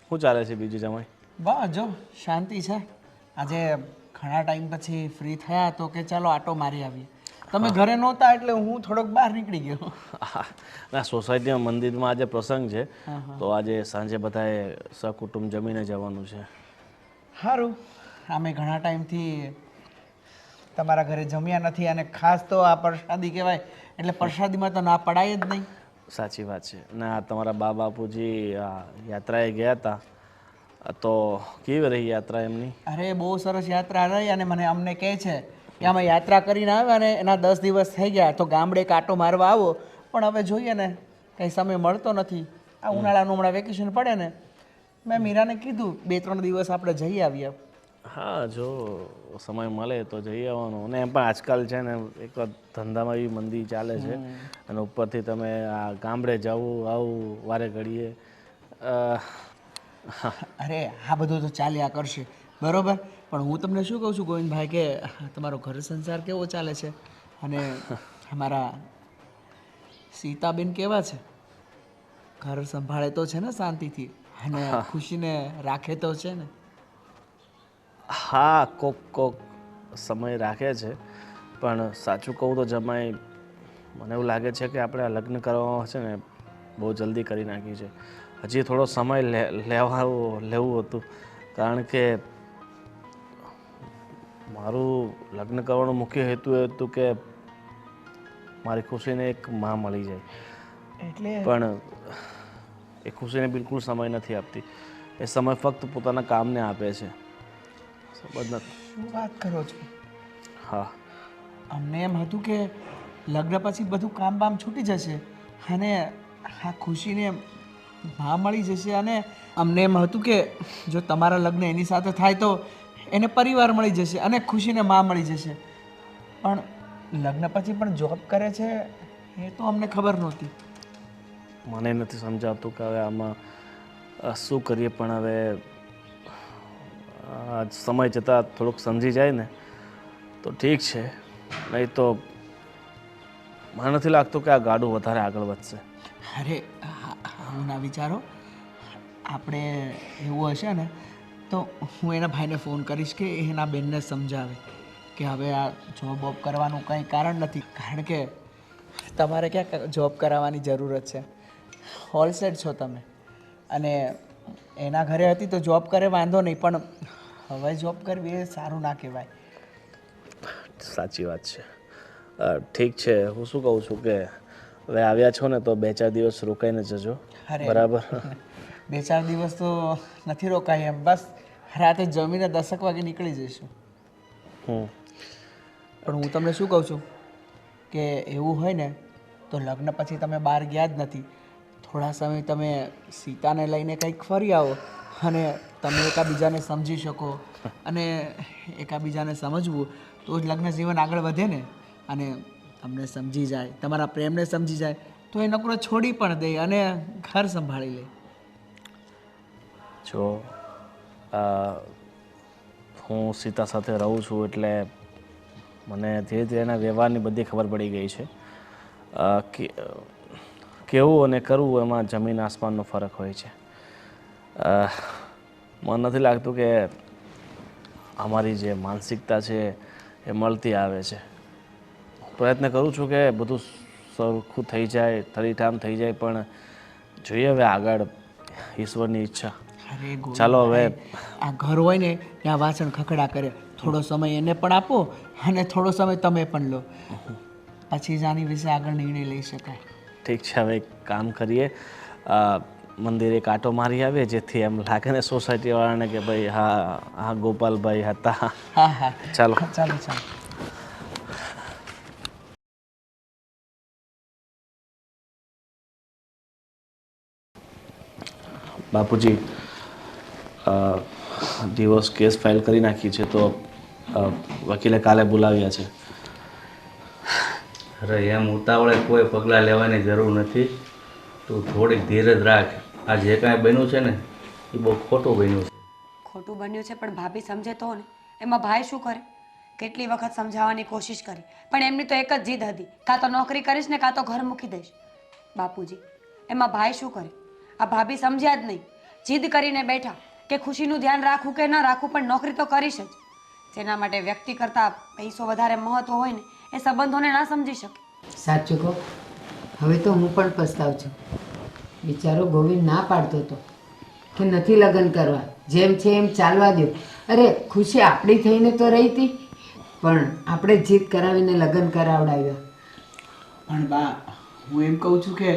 શું ચાલે છે બીજું જમાઈ? બસ જો શાંતિ છે. આજે ઘણા ટાઈમ પછી ફ્રી થયા તો કે ચાલો આટો મારી આવીએ. તમે ઘરે નહોતા એટલે હું થોડોક બહાર નીકળી ગયો. ના, સોસાયટીમાં મંદિરમાં આજે પ્રસંગ છે તો આજે સાંજે બધાએ સકુટુંબ જમીને જવાનું છે. સારું, અમે ઘણા ટાઈમથી તમારા ઘરે જમ્યા નથી અને ખાસ તો આ પ્રસાદી કહેવાય એટલે પ્રસાદીમાં તો ના પડાય જ નહીં. સાચી વાત છે. ના, તમારા બા બાપુજી યાત્રાએ ગયા હતા તો કેવી રહી યાત્રા એમની? અરે બહુ સરસ યાત્રા રહી અને મને અમને કહે છે કે આમાં યાત્રા કરીને આવ્યા અને એના 10 દિવસ થઈ ગયા તો ગામડે કાંટો મારવા આવો, પણ હવે જોઈએ ને કંઈ સમય મળતો નથી. આ ઉનાળાનું હમણાં વેકેશન પડે ને, મેં મીરાને કીધું 2-3 દિવસ આપણે જઈ આવીએ. હા, જો સમય મળે તો જઈ આવવાનું. અને એમ પણ આજકાલ છે ને એક ધંધામાં એવી મંદી ચાલે છે અને ઉપરથી તમે આ ગામડે જવું આવું વારે ઘડીએ. અરે આ બધું તો ચાલ્યા કરશે બરોબર, પણ હું તમને શું કહું છું ગોવિંદભાઈ કે તમારો ઘર સંસાર કેવો ચાલે છે અને અમારા સીતાબેન કેવા છે? ઘર સંભાળે તો છે ને શાંતિથી અને ખુશીને રાખે તો છે ને? હા, કોક સમય રાખે છે, પણ સાચું કહું તો જમાઈ મને એવું લાગે છે કે આપણે આ લગ્ન કરવામાં છે ને બહુ જલ્દી કરી નાખી છે. હજી થોડો સમય લેવું હતું, કારણ કે મારું લગ્ન કરવાનો મુખ્ય હેતુ એ હતું કે મારી ખુશીને એક માં મળી જાય. એટલે પણ એ ખુશીને બિલકુલ સમય નથી આપતી. એ સમય ફક્ત પોતાના કામને આપે છે. સમજ નથી. શું વાત કરો છો? હા, અમને એમ હતું કે લગ્ન પછી બધું કામ બામ છૂટી જશે અને આ ખુશીને માં મળી જશે, અને અમને એમ હતું કે જો તમારા લગ્ન એની સાથે થાય તો એને પરિવાર મળી જશે અને ખુશીને માં મળી જશે. પણ લગ્ન પછી પણ જોબ કરે છે એ તો અમને ખબર નહોતી. મને નથી સમજાતું કે હવે આમાં શું કરીએ, પણ હવે સમય જતાં થોડુંક સમજી જાય ને તો ઠીક છે, નહીં તો મને નથી લાગતું કે આ ગાડું વધારે આગળ વધશે. અરે હું ના વિચારો, આપણે એવું હશે ને તો હું એના ભાઈને ફોન કરીશ કે એના બેનને સમજાવે કે હવે આ જોબ વોબ કરવાનું કંઈ કારણ નથી, કારણ કે તમારે ક્યાં જોબ કરાવવાની જરૂરત છે? હોલસેટ છો તમે, અને એના ઘરે હતી તો જોબ કરે વાંધો નહીં, પણ હવે જોબ કરવી એ સારું ના કહેવાય. સાચી વાત છે. ઠીક છે, હું શું કહું છું કે હવે આવ્યા છો ને તો 2-4 દિવસ રોકાઈને જજો. અરે બરાબર? 2-4 દિવસ તો નથી રોકાય એમ, બસ રાતે જમીને 10 વાગે નીકળી જઈશું. પણ હું તમને શું કહું છું કે એવું હોય ને તો લગ્ન પછી તમે બહાર ગયા જ નથી, થોડા સમય તમે સીતાને લઈને કંઈક ફરી આવો અને તમે એકાબીજાને સમજી શકો, અને એકાબીજાને સમજવું તો જ લગ્ન જીવન આગળ વધે ને. અને તમને સમજી જાય, તમારા પ્રેમને સમજી જાય તો એ નોકરો છોડી પણ દે અને ઘર સંભાળી લે. જો હું સીતા સાથે રહું છું એટલે મને ધીરે ધીરે એના વ્યવહારની બધી ખબર પડી ગઈ છે. કેવું અને કરવું એમાં જમીન આસમાનનો ફરક હોય છે. મને નથી લાગતું કે અમારી જે માનસિકતા છે એ મળતી આવે છે. પ્રયત્ન કરું છું કે બધું સરખું થઈ જાય, ઠરીઠામ થઈ જાય, પણ જોઈએ હવે આગળ ઈશ્વરની ઈચ્છા. અરે ચાલો હવે આ ઘર હોય ને ત્યાં વાસણ ખખડા કરે, થોડો સમય એને પણ આપો અને થોડો સમય તમે પણ લો, પછી જ આની વિશે આગળ નિર્ણય લઈ શકાય. ઠીક છે, હવે એક કામ કરીએ, મંદિરે કાંટો મારી આવીએ, જેથી એમ લાગે ને સોસાયટીવાળાને કે ભાઈ હા ગોપાલભાઈ હતા. હા હા ચાલો. ચાલો ચાલો. બાપુજી, ડિવોર્સ કેસ ફાઇલ કરી નાખી છે, તો વકીલે કાલે બોલાવ્યા છે. અરે એમ ઉતાવળે કોઈ પગલાં લેવાની જરૂર નથી. તું થોડીક ધીરજ રાખ. આ જે કાંઈ બન્યું છે ને એ બહુ ખોટું બન્યું છે. ખોટું બન્યું છે પણ ભાભી સમજે તો ને. એમાં ભાઈ શું કરે? કેટલી વખત સમજાવવાની કોશિશ કરી, પણ એમની તો એક જ જીદ હતી, કાં તો નોકરી કરીશ ને કાં તો ઘર મૂકી દઈશ. બાપુજી, એમાં ભાઈ શું કરે? આ ભાભી સમજ્યા જ નહીં, જીદ કરીને બેઠા કે ખુશીનું ધ્યાન રાખવું કે ન રાખવું, પણ નોકરી તો કરીશ જ. જેના માટે વ્યક્તિ કરતાં પૈસો વધારે મહત્વ હોય ને એ સંબંધોને ના સમજી શકે. સાચું કહો, હવે તો હું પણ પસ્તાવ છું. બિચારો ગોવિંદ ના પાડતો હતો કે નથી લગ્ન કરવા, જેમ છે એમ ચાલવા દો. અરે ખુશી આપણી થઈને તો રહી હતી, પણ આપણે જીદ કરાવીને લગ્ન કરાવડાવ્યા. પણ બા, હું એમ કહું છું કે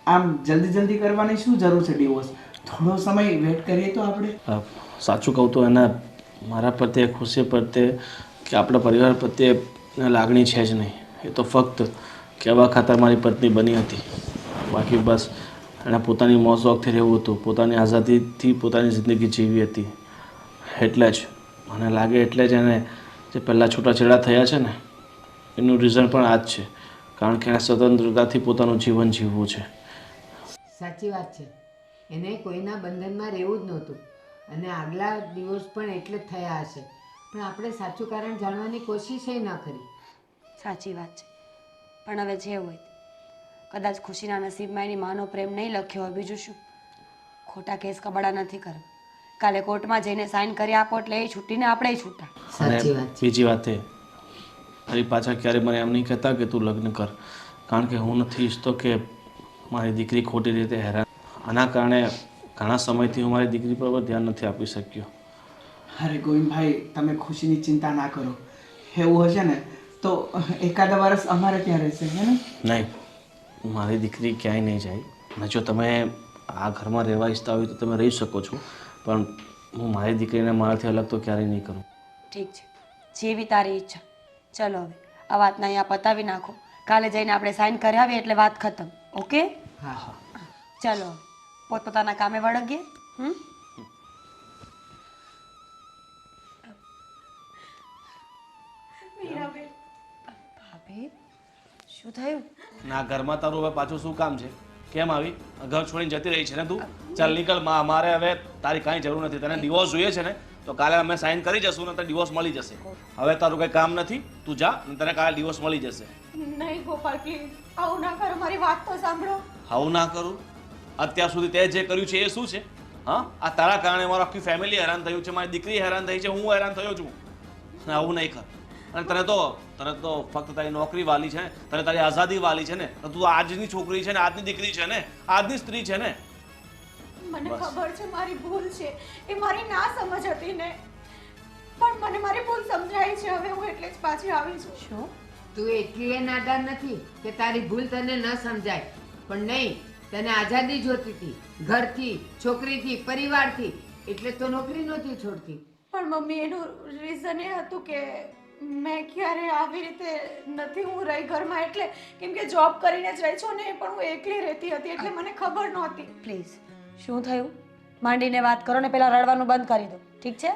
આમ જલ્દી કરવાની શું જરૂર છે ડિવોર્સ? થોડો સમય વેઇટ કરીએ તો આપણે. સાચું કહું તો એના મારા પ્રત્યે ખુશી પ્રત્યે કે આપણા પરિવાર પ્રત્યે લાગણી છે જ નહીં. એ તો ફક્ત કહેવા ખાતર મારી પત્ની બની હતી. બાકી બસ એણે પોતાની મોજ શોખથી રહેવું હતું, પોતાની આઝાદીથી પોતાની જિંદગી જીવી હતી. એટલે જ મને લાગે એટલે જ એને જે પહેલાં છૂટાછેડા થયા છે ને એનું રીઝન પણ આ જ છે, કારણ કે એને સ્વતંત્રતાથી પોતાનું જીવન જીવવું છે. સાચી વાત છે. એને કોઈના બંધનમાં રહેવું જ નહોતું અને આગલા દિવસ પણ એટલે જ થયા હશે, પણ આપણે સાચું કારણ જાણવાની કોશિશ ન કરી. સાચી વાત છે. પણ હવે જે હોય કદાચ ખુશીના નસીબમાં એની માનો પ્રેમ નહીં લખ્યો હોય, બીજું શું. ખોટા કેસ કબાડા નથી કરવા. કાલે કોર્ટમાં જઈને સાઈન કરી આપો એટલે એ છૂટીને આપણે છૂટા. અને સાચી વાત છે. બીજી વાત એ મારી પાછા ક્યારે મને એમ નહીં કહેતા કે તું લગ્ન કર, કારણ કે હું નથી ઈચ્છતો કે મારી દીકરી ખોટી રીતે હેરાન. આના કારણે ઘણા સમયથી હું મારી દીકરી પર ધ્યાન નથી આપી શક્યો. અરે ગોવિંદભાઈ, તમે ખુશીની ચિંતા ના કરો. એવું હશે ને તો એકાદ વર્ષ અમારે ત્યાં રહેશે, હે ને? નહીં, મારી દીકરી ક્યાંય નહીં જાય. અને જો તમે આ ઘરમાં રહેવા ઈચ્છતા હોય તો તમે રહી શકો છો, પણ હું મારી દીકરીને મારાથી અલગ તો ક્યારેય નહીં કરું. ઠીક છે, જેવી તારી ઈચ્છા. ચલો હવે આ વાતને અહીંયા પતાવી નાખો. કાલે જઈને આપણે સાઈન કરી આવીએ એટલે વાત ખતમ. ઓકે? હા હા. ચલો પોતપોતાના કામે વળગીએ. ભાભી શું થયું? ના ઘરમાં તારું હવે પાછું શું કામ છે? કેમ આવી ઘર છોડીને જતી રહી છે ને તું? ચાલ નીકળ, મારે હવે તારી કાંઈ જરૂર નથી. તને ડિવોર્સ જોઈએ છે ને તો કાલે અમે સાઈન કરી જશું ને તને ડિવોર્સ મળી જશે. હવે તારું કંઈ કામ નથી, તું જા ને તને કાલે ડિવોર્સ મળી જશે. નહીં ગોપાલ પ્લીઝ આવું ના કરો, મારી વાત તો સાંભળો. આવું ના કરું? અત્યાર સુધી તે જે કર્યું છે એ શું છે? હા, આ તારા કારણે મારું આખી ફેમિલી હેરાન થયું છે, મારી દીકરી હેરાન થઈ છે, હું હેરાન થયો છું. આવું નહીં કર. અને તને તો ફક્ત તારી નોકરી વાલી છે ને, તને તારી આઝાદી વાલી છે ને, તો તું આજની છોકરી છે ને, આજની દીકરી છે ને, આજની સ્ત્રી છે ને. મને ખબર છે મારી ભૂલ છે, એ મારી ના સમજ હતી ને, પણ મને મારી ભૂલ સમજાય છે. હવે હું એટલે જ પાછી આવી છું. શું? તું એટલી નાદાન નથી કે તારી ભૂલ તને ન સમજાય, પણ નહીં, તને આઝાદી જોતી હતી, ઘરથી, છોકરીથી, પરિવારથી, એટલે તો નોકરી નહોતી છોડતી. પણ મમ્મી એનું રીઝન એ હતું કે મેં ક્યારે આવી રીતે નથી હું રહી ઘરમાં, એટલે કેમ કે જોબ કરીને જ રહી છું ને, પણ હું એકલી રહેતી હતી એટલે મને ખબર નહોતી. પ્લીઝ શું થયું? માંડીને વાત કરો ને પહેલા રડવાનું બંધ કરી દો. ઠીક છે?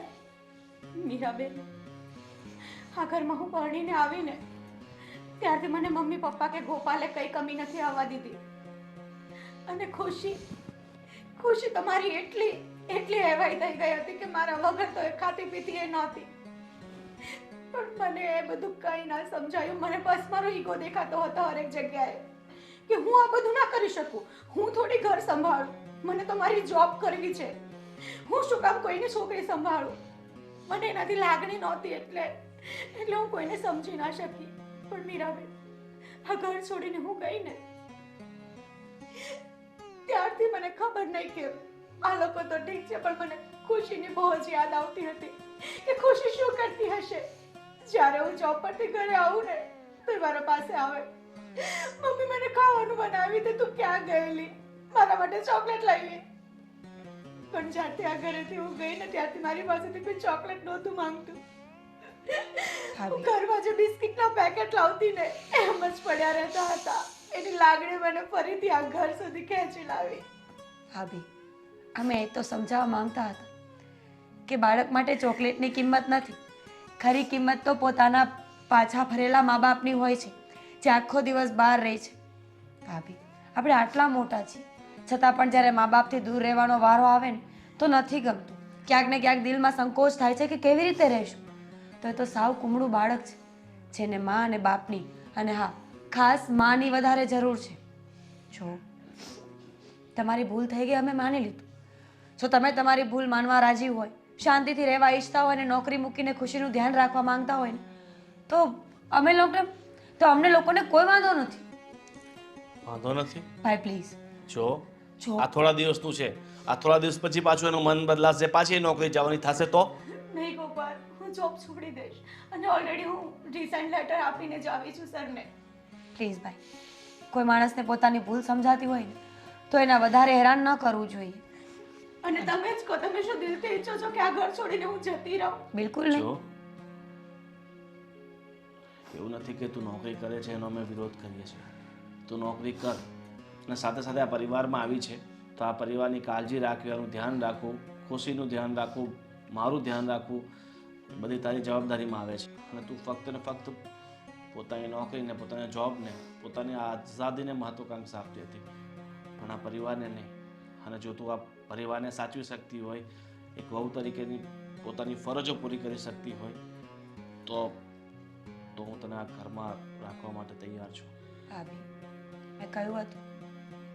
મીરાબેન, આ ઘરમાં હું પરણીને આવીને ત્યારથી મને મમ્મી પપ્પા કે ગોપાલે કઈ કમી નથી આવવા દીધી. અને ખુશી તમારી એટલી હેવાઈ થઈ ગઈ હતી કે મારા વગર તો એ ખાતી પીતી એ નહોતી. પણ મને એ બધું કંઈ ના સમજાયું. મને બસ મારો ઈગો દેખાતો હતો હરેક જગ્યાએ કે હું આ બધું ના કરી શકું, હું થોડી ઘર સંભાળું, મને તો મારી જોબ કરવી છે, હું શું કામ કોઈની છોકરી સંભાળું. મને એનાથી લાગણી નહોતી એટલે હું કોઈને સમજી ના શકી. પણ મીરાબેન, આ ઘર છોડીને હું ગઈ ને ત્યારથી મને ખબર નહીં કે આ લોકો તો ઠીક છે, પણ મને ખુશીની બહુ જ યાદ આવતી હતી કે ખુશી શું કરતી હશે. જ્યારે હું જોબ પરથી ઘરે આવું ને તો મારા પાસે આવે, મમ્મી મને ખાવાનું બનાવી દે, તું ક્યાં ગયેલી, મારા માટે ચોકલેટ લાવી. પણ જ્યારથી આ ઘરેથી હું ગઈ ને ત્યારથી મારી પાસેથી કોઈ ચોકલેટ નહોતું માંગતું. હું ઘરમાં જે બિસ્કિટના પેકેટ લાવતી ને એમ જ પડ્યા રહેતા હતા. એની લાગણી મને ફરીથી આ ઘર સુધી ખેંચી લાવી. ભાભી, અમે એ તો સમજાવવા માંગતા હતા કે બાળક માટે ચોકલેટની કિંમત નથી, ખરી કિંમત તો પોતાના પાછા ફરેલા મા બાપની હોય છે, જે આખો દિવસ બહાર રહે છે. ભાભી, આપણે આટલા મોટા છીએ છતાં પણ જ્યારે મા બાપથી દૂર રહેવાનો વારો આવે ને તો નથી ગમતું. ક્યાંક ને ક્યાંક દિલમાં સંકોચ થાય છે કે કેવી રીતે રહેશું. તો એ તો સાવ કુમળું બાળક છે, જેને મા અને બાપની, અને હા, ખાસ માની વધારે જરૂર છે. જો તમારી ભૂલ થઈ ગઈ, અમે માની લીધું. જો તમે તમારી ભૂલ માનવા રાજી હોય, શાંતિથી રહેવા ઈચ્છતા હોય અને નોકરી મૂકીને ખુશીનું ધ્યાન રાખવા માંગતા હોય ને તો અમને લોકોને કોઈ વાંધો નથી. વાંધો નથી ભાઈ પ્લીઝ. જો આ થોડા દિવસનું છે, આ થોડા દિવસ પછી પાછું એનું મન બદલાશે, પાછી નોકરી જવાની થશે તો? નહીં ગોપાલ, હું જોબ છોડી દઈશ અને ઓલરેડી હું રિઝાઇન લેટર આપીને જ આવી છું સરને. પ્લીઝ ભાઈ, કોઈ માણસને પોતાની ભૂલ સમજાતી હોય ને તો એના વધારે હેરાન ન કરવું જોઈએ. અને તમે જ કહો, તમે શું દિલથી ઈચ્છો છો કે આ ઘર છોડીને હું જતી રહું? બિલકુલ નહીં. જો, પણ જ્યારથી આ ઘરેથી હું ગઈ ને ત્યારથી મારી પાસે આવે, મમ્મી મને ખાવાનું બનાવી દે, તું ક્યાં ગયેલી, મારા માટે ચોકલેટ લાવી. પણ જ્યારથી આ ઘરેથી હું ગઈ ને ત્યારથી મારી પાસે આવે, એવું નથી કે તું નોકરી કરે છે એનો અમે વિરોધ કરીએ છીએ. તું નોકરી કર અને સાથે સાથે આ પરિવારમાં આવી છે તો આ પરિવારની કાળજી રાખવી, એનું ધ્યાન રાખવું, ખુશીનું ધ્યાન રાખવું, મારું ધ્યાન રાખવું, બધી તારી જવાબદારીમાં આવે છે. અને તું ફક્ત ને ફક્ત પોતાની નોકરીને, પોતાની જોબને, પોતાની આઝાદીને મહત્વાકાંક્ષા આપતી હતી, પણ આ પરિવારને નહીં. અને જો તું આ પરિવારને સાચવી શકતી હોય, એક વહુ તરીકેની પોતાની ફરજો પૂરી કરી શકતી હોય તો હું તને આ ઘરમાં રાખવા માટે તૈયાર છું. ભાભી, મેં કહ્યું હતું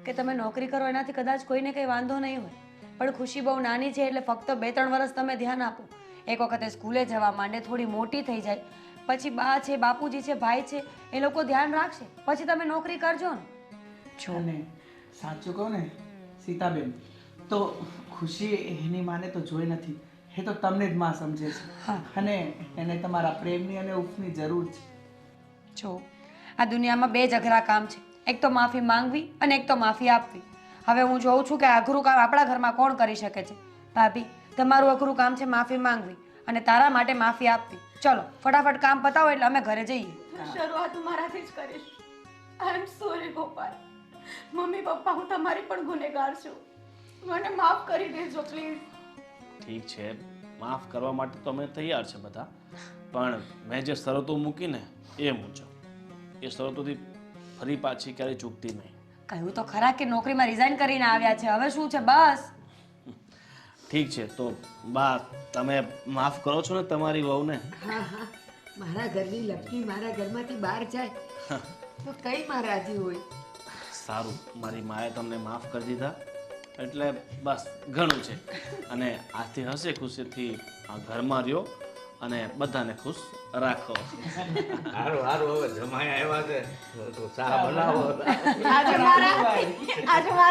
કે તમે નોકરી કરો એનાથી કદાચ કોઈને કંઈ વાંધો નહીં હોય, પણ ખુશી બહુ નાની છે એટલે ફક્ત 2-3 વર્ષ તમે ધ્યાન આપો. એક વખતે સ્કૂલે જવા માંડે, થોડી મોટી થઈ જાય, પછી બા છે, બાપુજી છે, ભાઈ છે, એ લોકો ધ્યાન રાખશે, પછી તમે નોકરી કરજો ને. છો ને સાચું કહું ને સીતાબેન, તો ખુશી એની માને તો જોઈ નથી, એ તો તમને જ માં સમજે છે. અને એને તમારા પ્રેમની અને ઉપની જરૂર છે. જો આ દુનિયામાં 2 જ અઘરા કામ છે, એક તો માફી માંગવી અને એક તો માફી આપવી. હવે હું જોઉં છું કે આ અઘરું કામ આપણા ઘરમાં કોણ કરી શકે છે. ભાભી, તમારું અઘરું કામ છે માફી માંગવી અને તારા માટે માફી આપવી. ચલો ફટાફટ કામ પતાવો એટલે અમે ઘરે જઈએ. શરૂઆત હું મારાથી જ કરીશ. I am sorry Gopal. Mummy papa, હું તમારી પણ ગુનેગાર છું. મને માફ કરી દેજો પ્લીઝ. ઠીક છે, માફ કરવા માટે તો અમે તૈયાર છે બધા, પણ મેં જે શરતો મૂકીને એ મુજબ, એ શરતોથી ફરી પાછી ક્યારેય ચૂકતી નહીં. કહ્યું તો ખરા કે નોકરીમાં રિઝાઇન કરીને આવ્યા છે, હવે શું છે બસ. ઠીક છે, તો બા તમે માફ કરો છો ને તમારી વહુને? હા હા, મારા ઘરની લક્ષ્મી મારા ઘરમાંથી બહાર જાય તો કઈ માં રાજી હોય. સારું, મારી માએ તમને માફ કરી દીધા એટલે બસ ઘણું છે. અને આજથી હસે ખુશીથી આ ઘરમાં રહ્યો અને બધાને ખુશ રાખો. સારું સારું, હવે જમાઈ આવ્યા છે તો ચા બનાવો. આજે મારા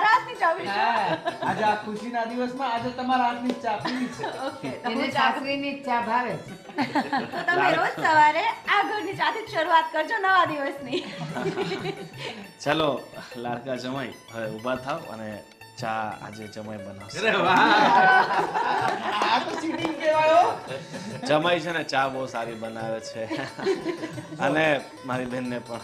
હાથની ચા પીશો? આજે આ ખુશીના દિવસમાં આજે તમારા હાથની ચા પીવી છે. ઓકે, તો એને હું ચા સાસરીની જ ચા ભાવે છે. તો તમે રોજ સવારે આ ઘરની ચાથી જ શરૂઆત કરજો નવા દિવસની. ચલો લાડકા જમાઈ, હવે ઊભા થાવ અને ચા આજે જમાઈ બનાવશે. અરે વાહ, આ તો ચીટિંગ કહેવાયો. જમાઈ છે ને ચા બહુ સારી બનાવે છે અને મારી બેનને પણ